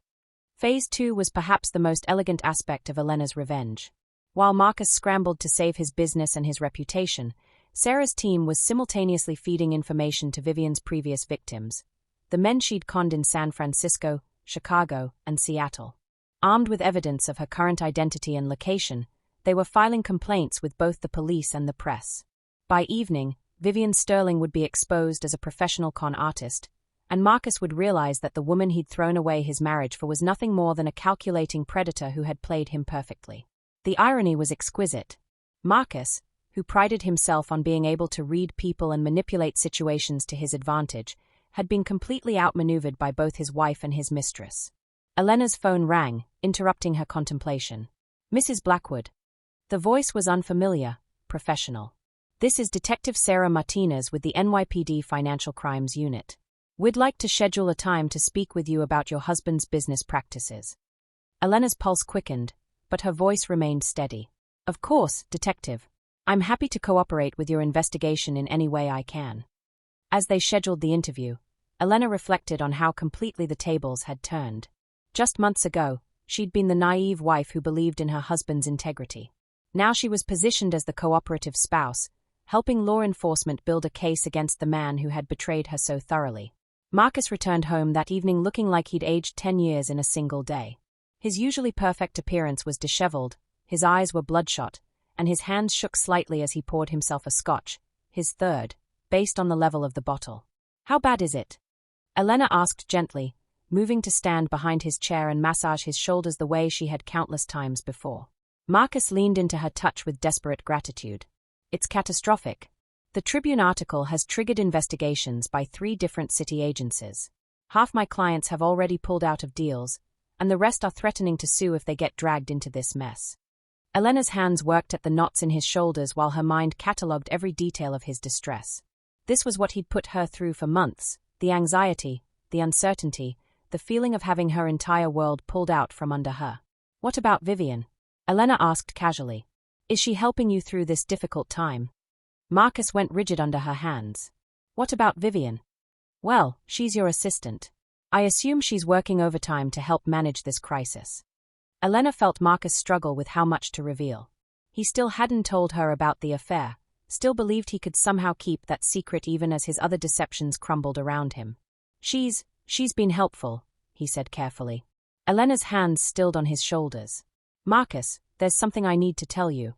Phase 2 was perhaps the most elegant aspect of Elena's revenge. While Marcus scrambled to save his business and his reputation, Sarah's team was simultaneously feeding information to Vivian's previous victims, the men she'd conned in San Francisco, Chicago, and Seattle. Armed with evidence of her current identity and location, they were filing complaints with both the police and the press. By evening, Vivian Sterling would be exposed as a professional con artist, and Marcus would realize that the woman he'd thrown away his marriage for was nothing more than a calculating predator who had played him perfectly. The irony was exquisite. Marcus, who prided himself on being able to read people and manipulate situations to his advantage, had been completely outmaneuvered by both his wife and his mistress. Elena's phone rang, interrupting her contemplation. Mrs. Blackwood. The voice was unfamiliar, professional. This is Detective Sarah Martinez with the NYPD Financial Crimes Unit. We'd like to schedule a time to speak with you about your husband's business practices. Elena's pulse quickened, but her voice remained steady. Of course, Detective. I'm happy to cooperate with your investigation in any way I can. As they scheduled the interview, Elena reflected on how completely the tables had turned. Just months ago, she'd been the naive wife who believed in her husband's integrity. Now she was positioned as the cooperative spouse, helping law enforcement build a case against the man who had betrayed her so thoroughly. Marcus returned home that evening looking like he'd aged 10 years in a single day. His usually perfect appearance was disheveled, his eyes were bloodshot, and his hands shook slightly as he poured himself a scotch, his third, based on the level of the bottle. How bad is it? Elena asked gently, moving to stand behind his chair and massage his shoulders the way she had countless times before. Marcus leaned into her touch with desperate gratitude. It's catastrophic. The Tribune article has triggered investigations by 3 different city agencies. Half my clients have already pulled out of deals, and the rest are threatening to sue if they get dragged into this mess. Elena's hands worked at the knots in his shoulders while her mind catalogued every detail of his distress. This was what he'd put her through for months, the anxiety, the uncertainty, the feeling of having her entire world pulled out from under her. What about Vivian? Elena asked casually. Is she helping you through this difficult time? Marcus went rigid under her hands. What about Vivian? Well, she's your assistant. I assume she's working overtime to help manage this crisis. Elena felt Marcus struggle with how much to reveal. He still hadn't told her about the affair, still believed he could somehow keep that secret even as his other deceptions crumbled around him. She's been helpful, he said carefully. Elena's hands stilled on his shoulders. Marcus, there's something I need to tell you.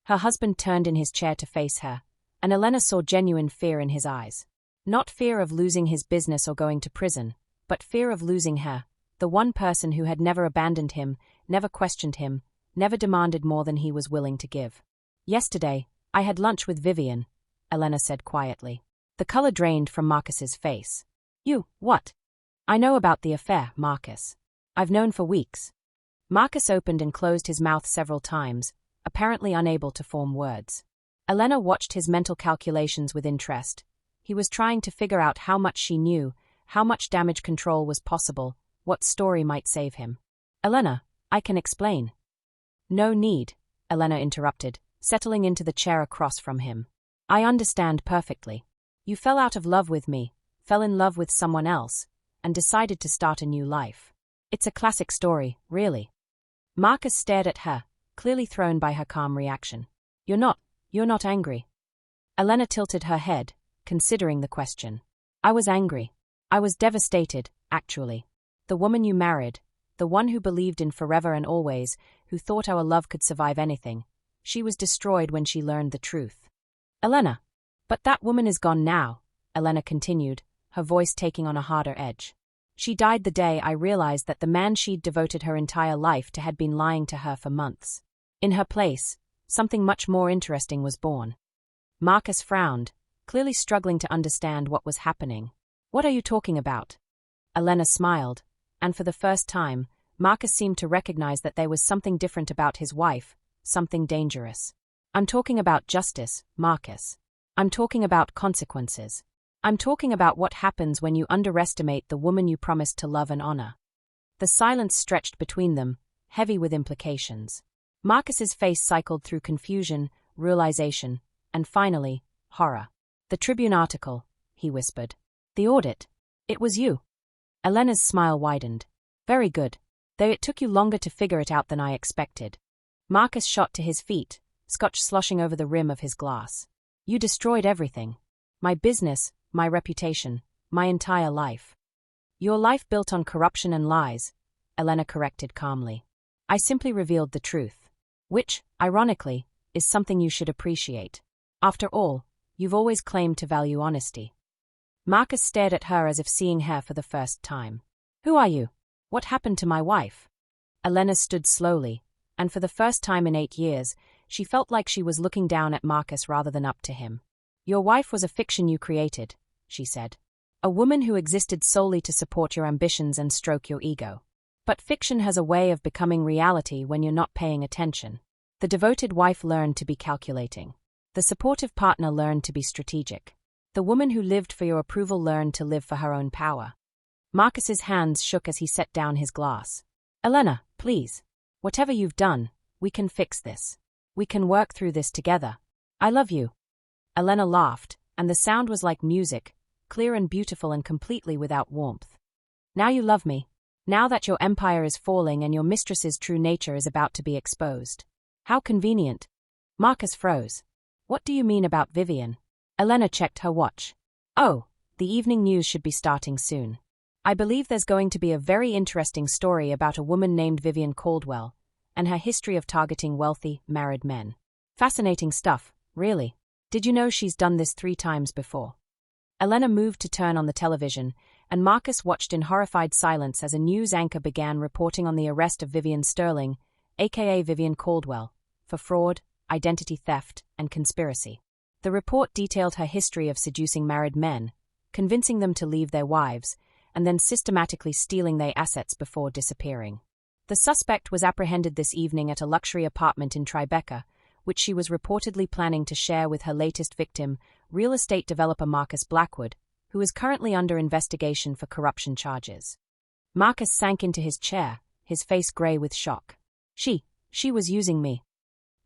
Her husband turned in his chair to face her, and Elena saw genuine fear in his eyes. Not fear of losing his business or going to prison, but fear of losing her, the one person who had never abandoned him, never questioned him, never demanded more than he was willing to give. Yesterday, I had lunch with Vivian, Elena said quietly. The color drained from Marcus's face. You, what? I know about the affair, Marcus. I've known for weeks. Marcus opened and closed his mouth several times, apparently unable to form words. Elena watched his mental calculations with interest. He was trying to figure out how much she knew, how much damage control was possible, what story might save him. Elena, I can explain. No need, Elena interrupted, settling into the chair across from him. I understand perfectly. You fell out of love with me, fell in love with someone else, and decided to start a new life. It's a classic story, really. Marcus stared at her, clearly thrown by her calm reaction. You're not angry. Elena tilted her head, considering the question. I was angry. I was devastated, actually. The woman you married, the one who believed in forever and always, who thought our love could survive anything, she was destroyed when she learned the truth. Elena. But that woman is gone now, Elena continued, her voice taking on a harder edge. She died the day I realized that the man she'd devoted her entire life to had been lying to her for months. In her place, something much more interesting was born. Marcus frowned, clearly struggling to understand what was happening. What are you talking about? Elena smiled, and for the first time, Marcus seemed to recognize that there was something different about his wife, something dangerous. I'm talking about justice, Marcus. I'm talking about consequences. I'm talking about what happens when you underestimate the woman you promised to love and honor. The silence stretched between them, heavy with implications. Marcus's face cycled through confusion, realization, and finally, horror. The Tribune article, he whispered. The audit. It was you. Elena's smile widened. Very good. Though it took you longer to figure it out than I expected. Marcus shot to his feet, scotch sloshing over the rim of his glass. You destroyed everything. My business, my reputation, my entire life. Your life built on corruption and lies, Elena corrected calmly. I simply revealed the truth. Which, ironically, is something you should appreciate. After all, you've always claimed to value honesty. Marcus stared at her as if seeing her for the first time. Who are you? What happened to my wife? Elena stood slowly, and for the first time in 8 years, she felt like she was looking down at Marcus rather than up to him. Your wife was a fiction you created, she said. A woman who existed solely to support your ambitions and stroke your ego. But fiction has a way of becoming reality when you're not paying attention. The devoted wife learned to be calculating. The supportive partner learned to be strategic. The woman who lived for your approval learned to live for her own power. Marcus's hands shook as he set down his glass. Elena, please. Whatever you've done, we can fix this. We can work through this together. I love you. Elena laughed, and the sound was like music, clear and beautiful and completely without warmth. Now you love me. Now that your empire is falling and your mistress's true nature is about to be exposed. How convenient. Marcus froze. What do you mean about Vivian? Elena checked her watch. Oh, the evening news should be starting soon. I believe there's going to be a very interesting story about a woman named Vivian Caldwell, and her history of targeting wealthy, married men. Fascinating stuff, really. Did you know she's done this 3 times before? Elena moved to turn on the television, and Marcus watched in horrified silence as a news anchor began reporting on the arrest of Vivian Sterling, aka Vivian Caldwell, for fraud, identity theft, and conspiracy. The report detailed her history of seducing married men, convincing them to leave their wives, and then systematically stealing their assets before disappearing. The suspect was apprehended this evening at a luxury apartment in Tribeca, which she was reportedly planning to share with her latest victim, real estate developer Marcus Blackwood, who is currently under investigation for corruption charges. Marcus sank into his chair, his face gray with shock. She was using me.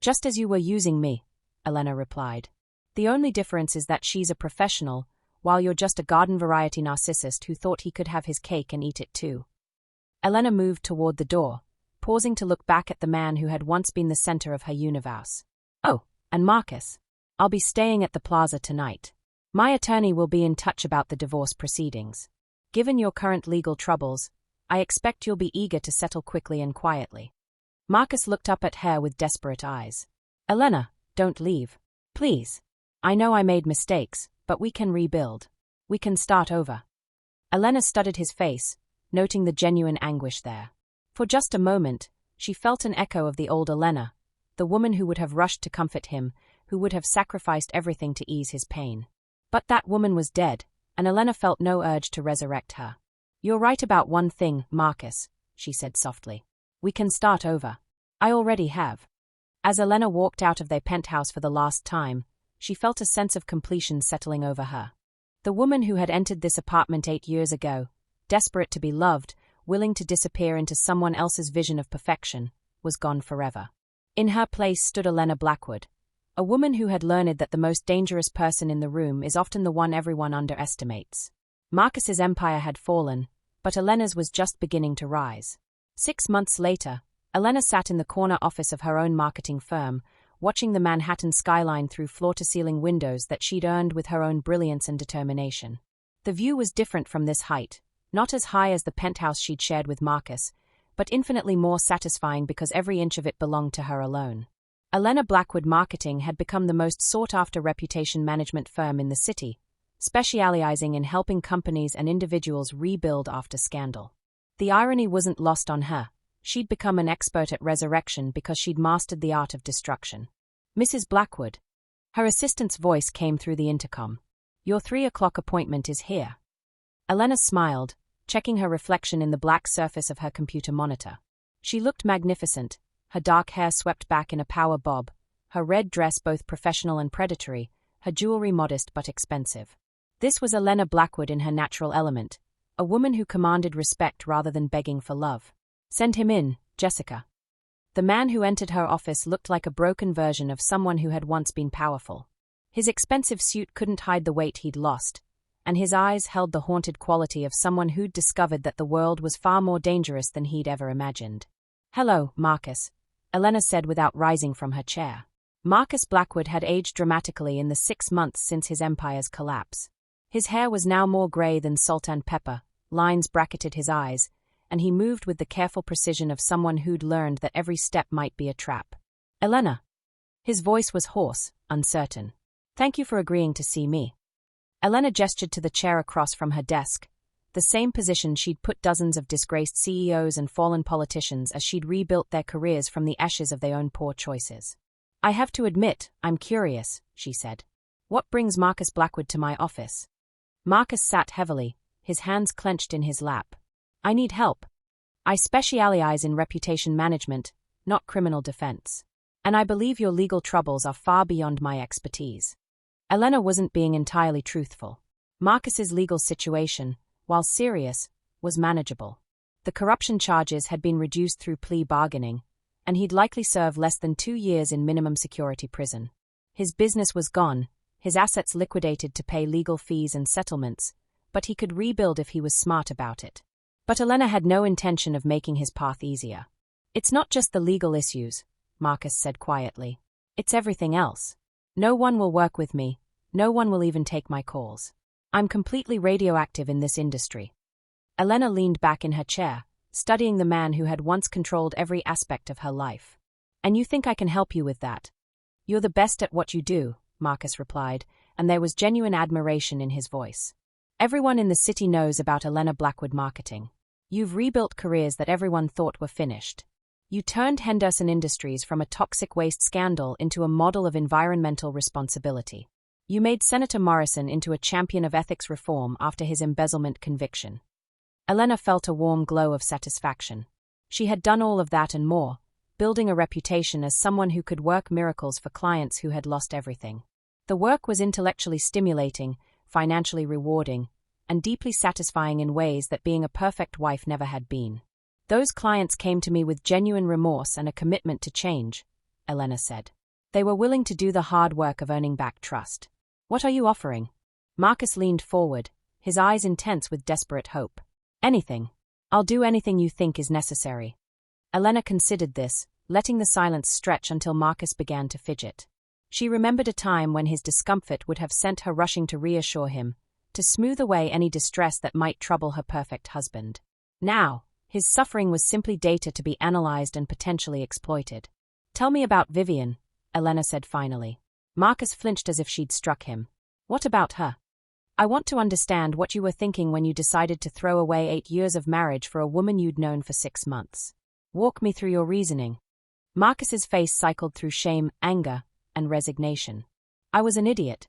Just as you were using me, Elena replied. The only difference is that she's a professional, while you're just a garden-variety narcissist who thought he could have his cake and eat it too. Elena moved toward the door, pausing to look back at the man who had once been the center of her universe. Oh, and Marcus. I'll be staying at the plaza tonight. My attorney will be in touch about the divorce proceedings. Given your current legal troubles, I expect you'll be eager to settle quickly and quietly. Marcus looked up at her with desperate eyes. Elena, don't leave. Please. I know I made mistakes, but we can rebuild. We can start over. Elena studied his face, noting the genuine anguish there. For just a moment, she felt an echo of the old Elena, the woman who would have rushed to comfort him, who would have sacrificed everything to ease his pain. But that woman was dead, and Elena felt no urge to resurrect her. You're right about one thing, Marcus, she said softly. We can start over. I already have. As Elena walked out of their penthouse for the last time, she felt a sense of completion settling over her. The woman who had entered this apartment 8 years ago, desperate to be loved, willing to disappear into someone else's vision of perfection, was gone forever. In her place stood Elena Blackwood, a woman who had learned that the most dangerous person in the room is often the one everyone underestimates. Marcus's empire had fallen, but Elena's was just beginning to rise. 6 months later, Elena sat in the corner office of her own marketing firm, watching the Manhattan skyline through floor-to-ceiling windows that she'd earned with her own brilliance and determination. The view was different from this height, not as high as the penthouse she'd shared with Marcus, but infinitely more satisfying because every inch of it belonged to her alone. Elena Blackwood Marketing had become the most sought-after reputation management firm in the city, specializing in helping companies and individuals rebuild after scandal. The irony wasn't lost on her. She'd become an expert at resurrection because she'd mastered the art of destruction. Mrs. Blackwood. Her assistant's voice came through the intercom. Your 3 o'clock appointment is here. Elena smiled, checking her reflection in the black surface of her computer monitor. She looked magnificent, her dark hair swept back in a power bob, her red dress both professional and predatory, her jewelry modest but expensive. This was Elena Blackwood in her natural element, a woman who commanded respect rather than begging for love. "Send him in, Jessica." The man who entered her office looked like a broken version of someone who had once been powerful. His expensive suit couldn't hide the weight he'd lost, and his eyes held the haunted quality of someone who'd discovered that the world was far more dangerous than he'd ever imagined. "Hello, Marcus," Elena said without rising from her chair. Marcus Blackwood had aged dramatically in the 6 months since his empire's collapse. His hair was now more grey than salt and pepper, lines bracketed his eyes, and he moved with the careful precision of someone who'd learned that every step might be a trap. "Elena." His voice was hoarse, uncertain. "Thank you for agreeing to see me." Elena gestured to the chair across from her desk, the same position she'd put dozens of disgraced CEOs and fallen politicians as she'd rebuilt their careers from the ashes of their own poor choices. "I have to admit, I'm curious," she said. "What brings Marcus Blackwood to my office?" Marcus sat heavily, his hands clenched in his lap. "I need help. I specialize in reputation management, not criminal defense. And I believe your legal troubles are far beyond my expertise." Elena wasn't being entirely truthful. Marcus's legal situation, while serious, was manageable. The corruption charges had been reduced through plea bargaining, and he'd likely serve less than 2 years in minimum security prison. His business was gone, his assets liquidated to pay legal fees and settlements, but he could rebuild if he was smart about it. But Elena had no intention of making his path easier. "It's not just the legal issues," Marcus said quietly. "It's everything else. No one will work with me, no one will even take my calls. I'm completely radioactive in this industry." Elena leaned back in her chair, studying the man who had once controlled every aspect of her life. "And you think I can help you with that?" "You're the best at what you do," Marcus replied, and there was genuine admiration in his voice. "Everyone in the city knows about Elena Blackwood marketing. You've rebuilt careers that everyone thought were finished. You turned Henderson Industries from a toxic waste scandal into a model of environmental responsibility. You made Senator Morrison into a champion of ethics reform after his embezzlement conviction." Elena felt a warm glow of satisfaction. She had done all of that and more, building a reputation as someone who could work miracles for clients who had lost everything. The work was intellectually stimulating, financially rewarding, and deeply satisfying in ways that being a perfect wife never had been. "Those clients came to me with genuine remorse and a commitment to change," Elena said. "They were willing to do the hard work of earning back trust." "What are you offering?" Marcus leaned forward, his eyes intense with desperate hope. "Anything. I'll do anything you think is necessary." Elena considered this, letting the silence stretch until Marcus began to fidget. She remembered a time when his discomfort would have sent her rushing to reassure him, to smooth away any distress that might trouble her perfect husband. Now, his suffering was simply data to be analyzed and potentially exploited. "Tell me about Vivian," Elena said finally. Marcus flinched as if she'd struck him. "What about her?" "I want to understand what you were thinking when you decided to throw away 8 years of marriage for a woman you'd known for 6 months. Walk me through your reasoning." Marcus's face cycled through shame, anger, and resignation. "I was an idiot."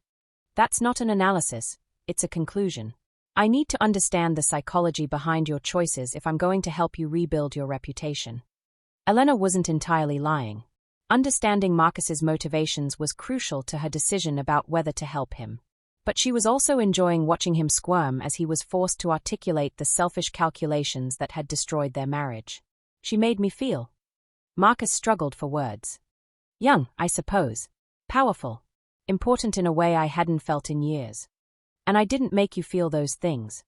"That's not an analysis, it's a conclusion. I need to understand the psychology behind your choices if I'm going to help you rebuild your reputation." Elena wasn't entirely lying. Understanding Marcus's motivations was crucial to her decision about whether to help him. But she was also enjoying watching him squirm as he was forced to articulate the selfish calculations that had destroyed their marriage. "She made me feel." Marcus struggled for words. "Young, I suppose. Powerful. Important in a way I hadn't felt in years. And I didn't make you feel those things."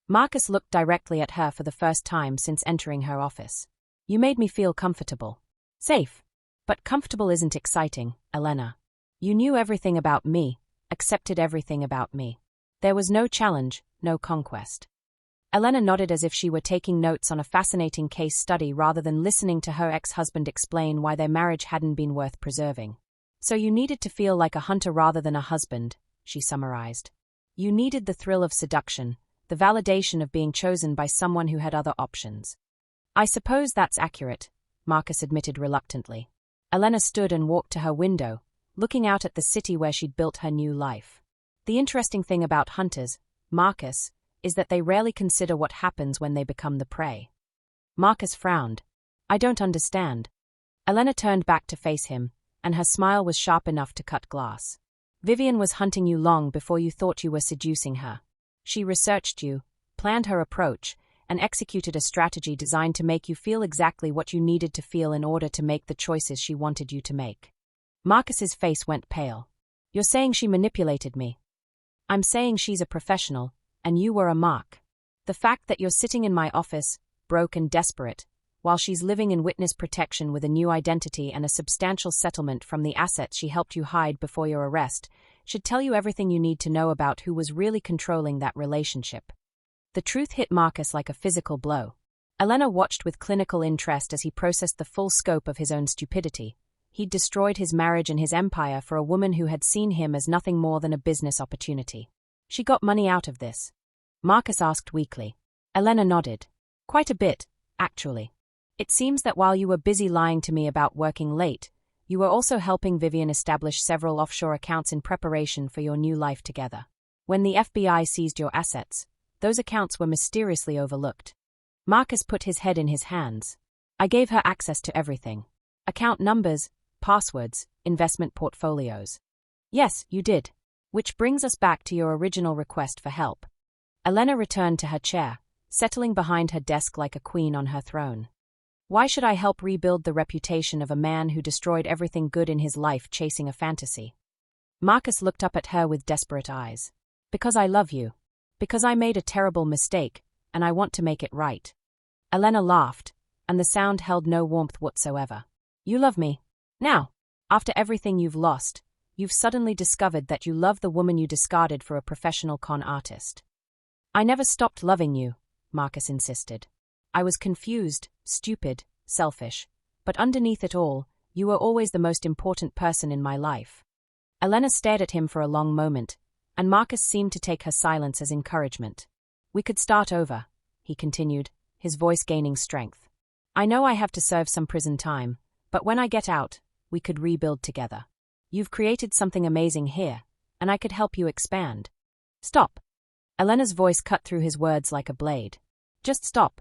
Marcus looked directly at her for the first time since entering her office. "You made me feel comfortable. Safe. But comfortable isn't exciting, Elena. You knew everything about me, accepted everything about me. There was no challenge, no conquest." Elena nodded as if she were taking notes on a fascinating case study rather than listening to her ex-husband explain why their marriage hadn't been worth preserving. "So you needed to feel like a hunter rather than a husband," she summarized. "You needed the thrill of seduction, the validation of being chosen by someone who had other options." "I suppose that's accurate," Marcus admitted reluctantly. Elena stood and walked to her window, looking out at the city where she'd built her new life. "The interesting thing about hunters, Marcus, is that they rarely consider what happens when they become the prey. Marcus frowned. I don't understand. Elena turned back to face him, and her smile was sharp enough to cut glass. Vivian was hunting you long before you thought you were seducing her. She researched you, planned her approach, and executed a strategy designed to make you feel exactly what you needed to feel in order to make the choices she wanted you to make. Marcus's face went pale. You're saying she manipulated me? I'm saying she's a professional, and you were a mark. The fact that you're sitting in my office, broke and desperate, while she's living in witness protection with a new identity and a substantial settlement from the assets she helped you hide before your arrest, should tell you everything you need to know about who was really controlling that relationship. The truth hit Marcus like a physical blow. Elena watched with clinical interest as he processed the full scope of his own stupidity. He'd destroyed his marriage and his empire for a woman who had seen him as nothing more than a business opportunity. She got money out of this? Marcus asked weakly. Elena nodded. Quite a bit, actually. It seems that while you were busy lying to me about working late, you were also helping Vivian establish several offshore accounts in preparation for your new life together. When the FBI seized your assets, those accounts were mysteriously overlooked. Marcus put his head in his hands. I gave her access to everything. Account numbers, passwords, investment portfolios. Yes, you did. Which brings us back to your original request for help. Elena returned to her chair, settling behind her desk like a queen on her throne. Why should I help rebuild the reputation of a man who destroyed everything good in his life chasing a fantasy? Marcus looked up at her with desperate eyes. Because I love you. Because I made a terrible mistake, and I want to make it right. Elena laughed, and the sound held no warmth whatsoever. You love me. Now, after everything you've lost, you've suddenly discovered that you love the woman you discarded for a professional con artist. I never stopped loving you, Marcus insisted. I was confused, stupid, selfish, but underneath it all, you were always the most important person in my life. Elena stared at him for a long moment, and Marcus seemed to take her silence as encouragement. We could start over, he continued, his voice gaining strength. I know I have to serve some prison time, but when I get out, we could rebuild together. You've created something amazing here, and I could help you expand. Stop. Elena's voice cut through his words like a blade. Just stop.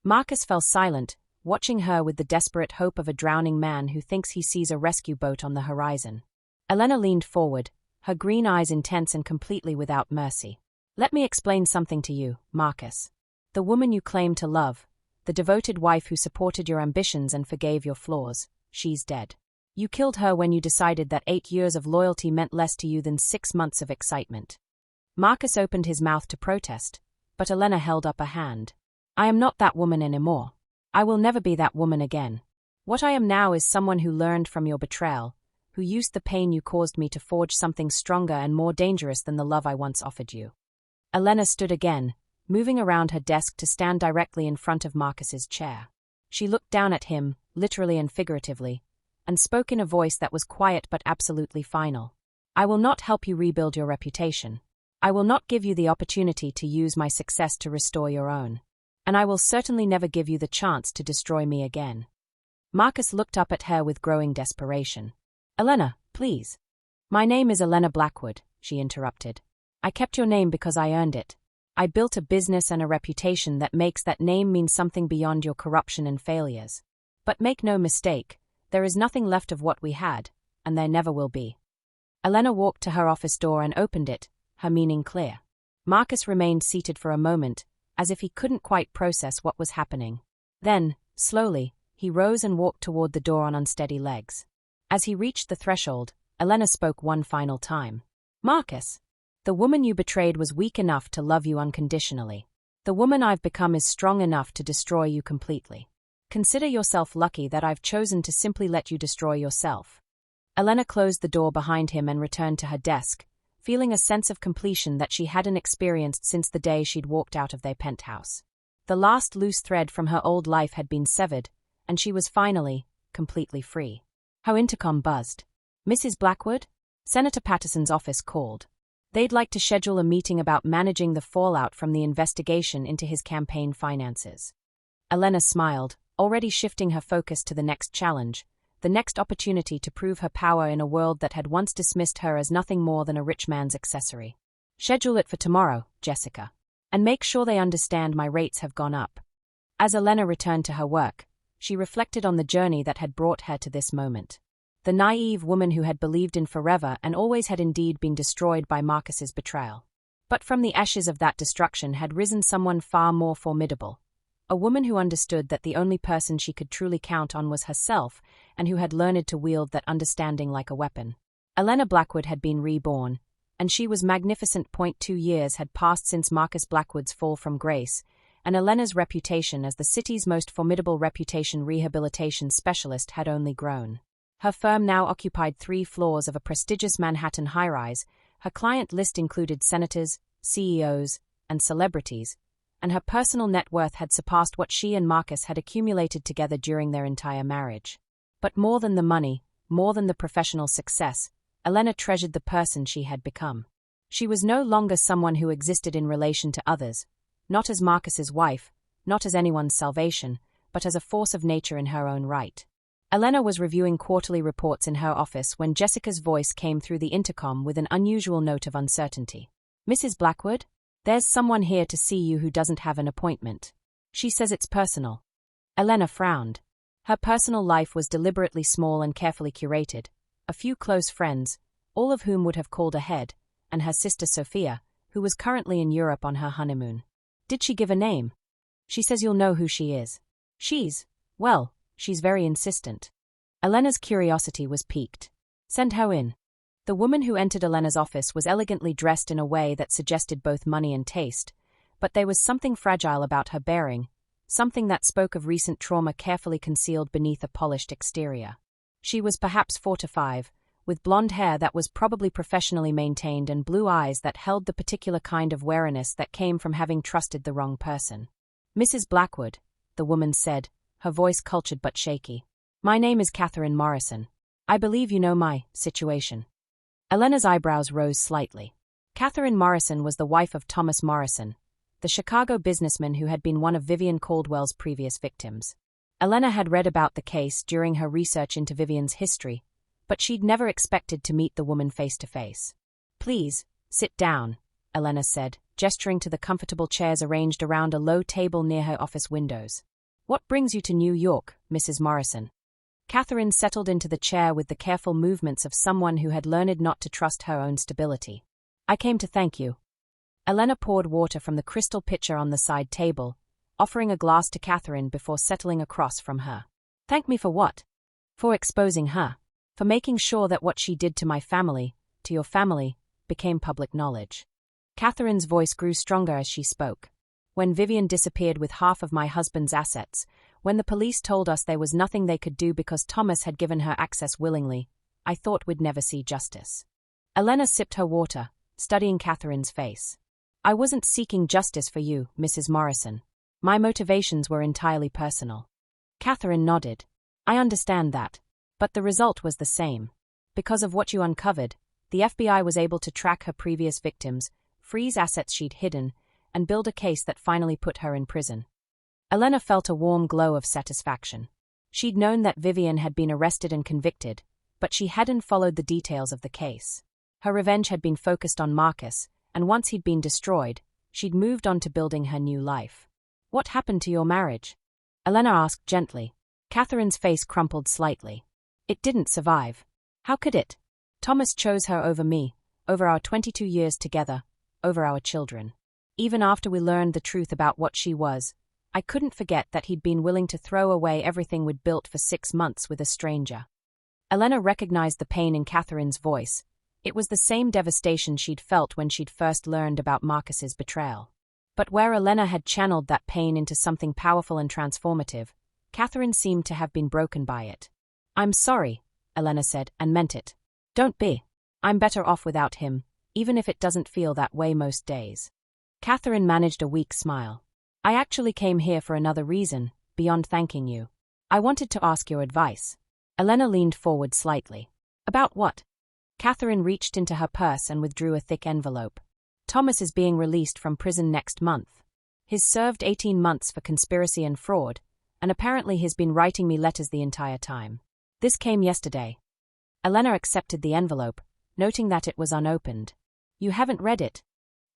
Marcus fell silent, watching her with the desperate hope of a drowning man who thinks he sees a rescue boat on the horizon. Elena leaned forward, her green eyes intense and completely without mercy. Let me explain something to you, Marcus. The woman you claim to love, the devoted wife who supported your ambitions and forgave your flaws, she's dead. You killed her when you decided that 8 years of loyalty meant less to you than 6 months of excitement. Marcus opened his mouth to protest, but Elena held up a hand. I am not that woman anymore. I will never be that woman again. What I am now is someone who learned from your betrayal, who used the pain you caused me to forge something stronger and more dangerous than the love I once offered you. Elena stood again, moving around her desk to stand directly in front of Marcus's chair. She looked down at him, literally and figuratively, and spoke in a voice that was quiet but absolutely final. I will not help you rebuild your reputation. I will not give you the opportunity to use my success to restore your own. And I will certainly never give you the chance to destroy me again. Marcus looked up at her with growing desperation. Elena, please. My name is Elena Blackwood, she interrupted. I kept your name because I earned it. I built a business and a reputation that makes that name mean something beyond your corruption and failures. But make no mistake, there is nothing left of what we had, and there never will be. Elena walked to her office door and opened it, her meaning clear. Marcus remained seated for a moment, as if he couldn't quite process what was happening. Then, slowly, he rose and walked toward the door on unsteady legs. As he reached the threshold, Elena spoke one final time. Marcus, the woman you betrayed was weak enough to love you unconditionally. The woman I've become is strong enough to destroy you completely. Consider yourself lucky that I've chosen to simply let you destroy yourself. Elena closed the door behind him and returned to her desk, feeling a sense of completion that she hadn't experienced since the day she'd walked out of their penthouse. The last loose thread from her old life had been severed, and she was finally, completely free. Her intercom buzzed. Mrs. Blackwood? Senator Patterson's office called. They'd like to schedule a meeting about managing the fallout from the investigation into his campaign finances. Elena smiled, already shifting her focus to the next challenge, the next opportunity to prove her power in a world that had once dismissed her as nothing more than a rich man's accessory. Schedule it for tomorrow, Jessica. And make sure they understand my rates have gone up. As Elena returned to her work, she reflected on the journey that had brought her to this moment. The naive woman who had believed in forever and always had indeed been destroyed by Marcus's betrayal. But from the ashes of that destruction had risen someone far more formidable. A woman who understood that the only person she could truly count on was herself, and who had learned to wield that understanding like a weapon. Elena Blackwood had been reborn, and she was magnificent. 2 years had passed since Marcus Blackwood's fall from grace, and Elena's reputation as the city's most formidable reputation rehabilitation specialist had only grown. Her firm now occupied 3 floors of a prestigious Manhattan high-rise. Her client list included senators, CEOs, and celebrities, and her personal net worth had surpassed what she and Marcus had accumulated together during their entire marriage. But more than the money, more than the professional success, Elena treasured the person she had become. She was no longer someone who existed in relation to others, not as Marcus's wife, not as anyone's salvation, but as a force of nature in her own right. Elena was reviewing quarterly reports in her office when Jessica's voice came through the intercom with an unusual note of uncertainty. "Mrs. Blackwood? There's someone here to see you who doesn't have an appointment. She says it's personal." Elena frowned. Her personal life was deliberately small and carefully curated. A few close friends, all of whom would have called ahead, and her sister Sophia, who was currently in Europe on her honeymoon. "Did she give a name?" "She says you'll know who she is." She's very insistent." Elena's curiosity was piqued. "Send her in." The woman who entered Elena's office was elegantly dressed in a way that suggested both money and taste, but there was something fragile about her bearing, something that spoke of recent trauma carefully concealed beneath a polished exterior. She was perhaps 4 to 5, with blonde hair that was probably professionally maintained and blue eyes that held the particular kind of wariness that came from having trusted the wrong person. "Mrs. Blackwood," the woman said, her voice cultured but shaky. "My name is Catherine Morrison. I believe you know my situation." Elena's eyebrows rose slightly. Catherine Morrison was the wife of Thomas Morrison, the Chicago businessman who had been one of Vivian Caldwell's previous victims. Elena had read about the case during her research into Vivian's history, but she'd never expected to meet the woman face to face. "Please, sit down," Elena said, gesturing to the comfortable chairs arranged around a low table near her office windows. "What brings you to New York, Mrs. Morrison?" Catherine settled into the chair with the careful movements of someone who had learned not to trust her own stability. "I came to thank you." Elena poured water from the crystal pitcher on the side table, offering a glass to Catherine before settling across from her. "Thank me for what?" "For exposing her. For making sure that what she did to my family, to your family, became public knowledge." Catherine's voice grew stronger as she spoke. "When Vivian disappeared with half of my husband's assets, when the police told us there was nothing they could do because Thomas had given her access willingly, I thought we'd never see justice." Elena sipped her water, studying Catherine's face. "I wasn't seeking justice for you, Mrs. Morrison. My motivations were entirely personal." Catherine nodded. "I understand that. But the result was the same. Because of what you uncovered, the FBI was able to track her previous victims, freeze assets she'd hidden, and build a case that finally put her in prison." Elena felt a warm glow of satisfaction. She'd known that Vivian had been arrested and convicted, but she hadn't followed the details of the case. Her revenge had been focused on Marcus, and once he'd been destroyed, she'd moved on to building her new life. "What happened to your marriage?" Elena asked gently. Catherine's face crumpled slightly. "It didn't survive. How could it? Thomas chose her over me, over our 22 years together, over our children. Even after we learned the truth about what she was, I couldn't forget that he'd been willing to throw away everything we'd built for 6 months with a stranger." Elena recognized the pain in Catherine's voice. It was the same devastation she'd felt when she'd first learned about Marcus's betrayal. But where Elena had channeled that pain into something powerful and transformative, Catherine seemed to have been broken by it. "I'm sorry," Elena said, and meant it. "Don't be. I'm better off without him, even if it doesn't feel that way most days." Catherine managed a weak smile. "I actually came here for another reason, beyond thanking you. I wanted to ask your advice." Elena leaned forward slightly. "About what?" Catherine reached into her purse and withdrew a thick envelope. "Thomas is being released from prison next month. He's served 18 months for conspiracy and fraud, and apparently he's been writing me letters the entire time. This came yesterday." Elena accepted the envelope, noting that it was unopened. "You haven't read it?"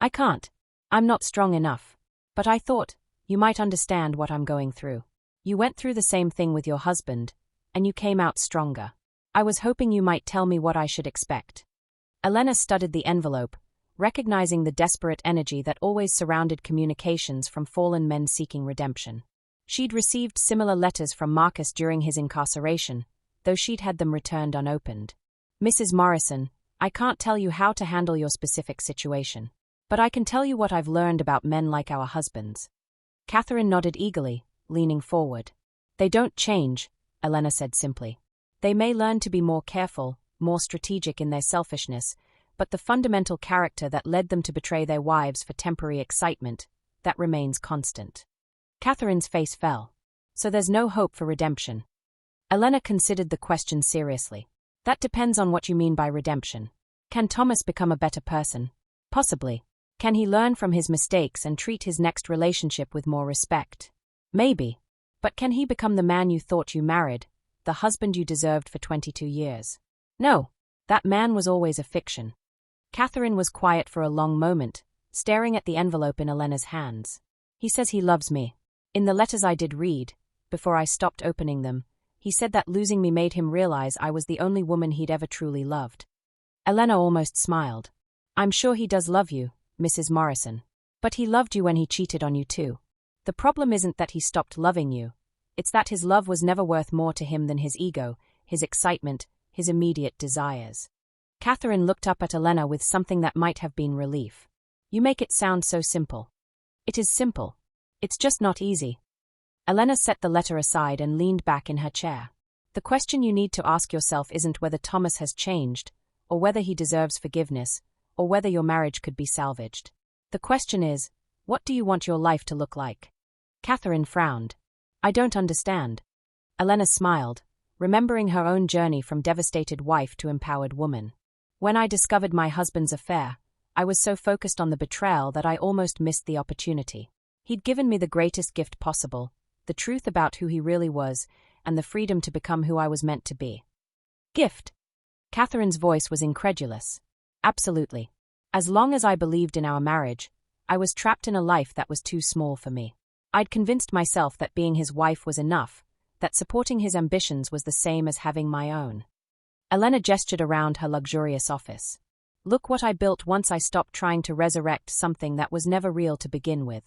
"I can't. I'm not strong enough. But I thought, you might understand what I'm going through. You went through the same thing with your husband, and you came out stronger. I was hoping you might tell me what I should expect. Elena studied the envelope, recognizing the desperate energy that always surrounded communications from fallen men seeking redemption. She'd received similar letters from Marcus during his incarceration, though she'd had them returned unopened. Mrs. Morrison, I can't tell you how to handle your specific situation. But I can tell you what I've learned about men like our husbands. Catherine nodded eagerly, leaning forward. They don't change, Elena said simply. They may learn to be more careful, more strategic in their selfishness, but the fundamental character that led them to betray their wives for temporary excitement, that remains constant. Catherine's face fell. So there's no hope for redemption. Elena considered the question seriously. That depends on what you mean by redemption. Can Thomas become a better person? Possibly. Can he learn from his mistakes and treat his next relationship with more respect? Maybe. But can he become the man you thought you married, the husband you deserved for 22 years? No. That man was always a fiction. Catherine was quiet for a long moment, staring at the envelope in Elena's hands. He says he loves me. In the letters I did read, before I stopped opening them, he said that losing me made him realize I was the only woman he'd ever truly loved. Elena almost smiled. I'm sure he does love you, Mrs. Morrison. But he loved you when he cheated on you too. The problem isn't that he stopped loving you. It's that his love was never worth more to him than his ego, his excitement, his immediate desires. Catherine looked up at Elena with something that might have been relief. You make it sound so simple. It is simple. It's just not easy. Elena set the letter aside and leaned back in her chair. The question you need to ask yourself isn't whether Thomas has changed, or whether he deserves forgiveness, or whether your marriage could be salvaged. The question is, what do you want your life to look like? Catherine frowned. I don't understand. Elena smiled, remembering her own journey from devastated wife to empowered woman. When I discovered my husband's affair, I was so focused on the betrayal that I almost missed the opportunity. He'd given me the greatest gift possible, the truth about who he really was, and the freedom to become who I was meant to be. Gift? Catherine's voice was incredulous. Absolutely. As long as I believed in our marriage, I was trapped in a life that was too small for me. I'd convinced myself that being his wife was enough, that supporting his ambitions was the same as having my own. Elena gestured around her luxurious office. Look what I built once I stopped trying to resurrect something that was never real to begin with.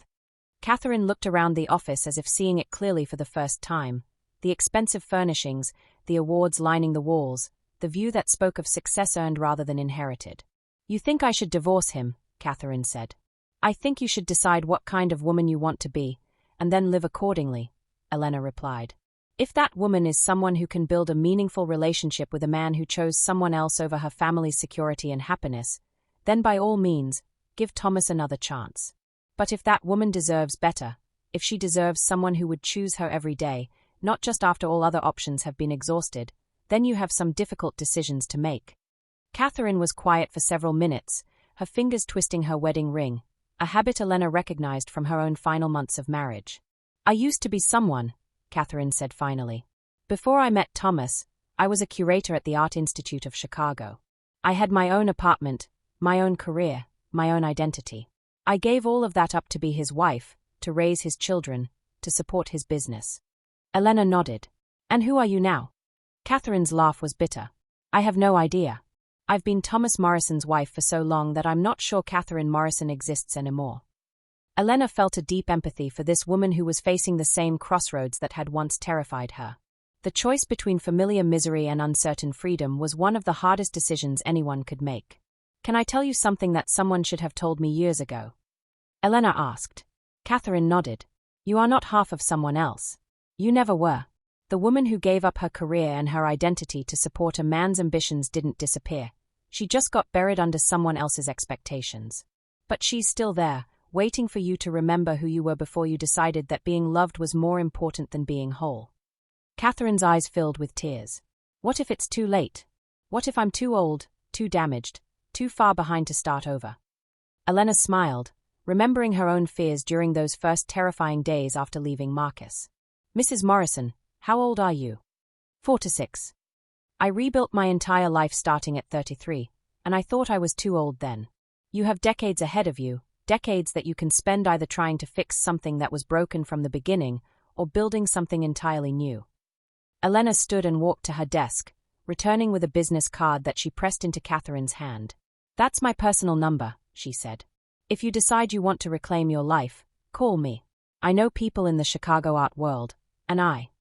Catherine looked around the office as if seeing it clearly for the first time. The expensive furnishings, the awards lining the walls, the view that spoke of success earned rather than inherited. You think I should divorce him, Catherine said. I think you should decide what kind of woman you want to be, and then live accordingly, Elena replied. If that woman is someone who can build a meaningful relationship with a man who chose someone else over her family's security and happiness, then by all means, give Thomas another chance. But if that woman deserves better, if she deserves someone who would choose her every day, not just after all other options have been exhausted, then you have some difficult decisions to make. Catherine was quiet for several minutes, her fingers twisting her wedding ring, a habit Elena recognized from her own final months of marriage. I used to be someone, Catherine said finally. Before I met Thomas, I was a curator at the Art Institute of Chicago. I had my own apartment, my own career, my own identity. I gave all of that up to be his wife, to raise his children, to support his business. Elena nodded. And who are you now? Catherine's laugh was bitter. I have no idea. I've been Thomas Morrison's wife for so long that I'm not sure Catherine Morrison exists anymore. Elena felt a deep empathy for this woman who was facing the same crossroads that had once terrified her. The choice between familiar misery and uncertain freedom was one of the hardest decisions anyone could make. Can I tell you something that someone should have told me years ago? Elena asked. Catherine nodded. You are not half of someone else. You never were. The woman who gave up her career and her identity to support a man's ambitions didn't disappear. She just got buried under someone else's expectations. But she's still there, waiting for you to remember who you were before you decided that being loved was more important than being whole. Catherine's eyes filled with tears. What if it's too late? What if I'm too old, too damaged, too far behind to start over? Elena smiled, remembering her own fears during those first terrifying days after leaving Marcus. Mrs. Morrison, how old are you? 46. I rebuilt my entire life starting at 33, and I thought I was too old then. You have decades ahead of you, Decades that you can spend either trying to fix something that was broken from the beginning or building something entirely new. Elena stood and walked to her desk, returning with a business card that she pressed into Catherine's hand. "That's my personal number," she said. "If you decide you want to reclaim your life, call me. I know people in the Chicago art world, and I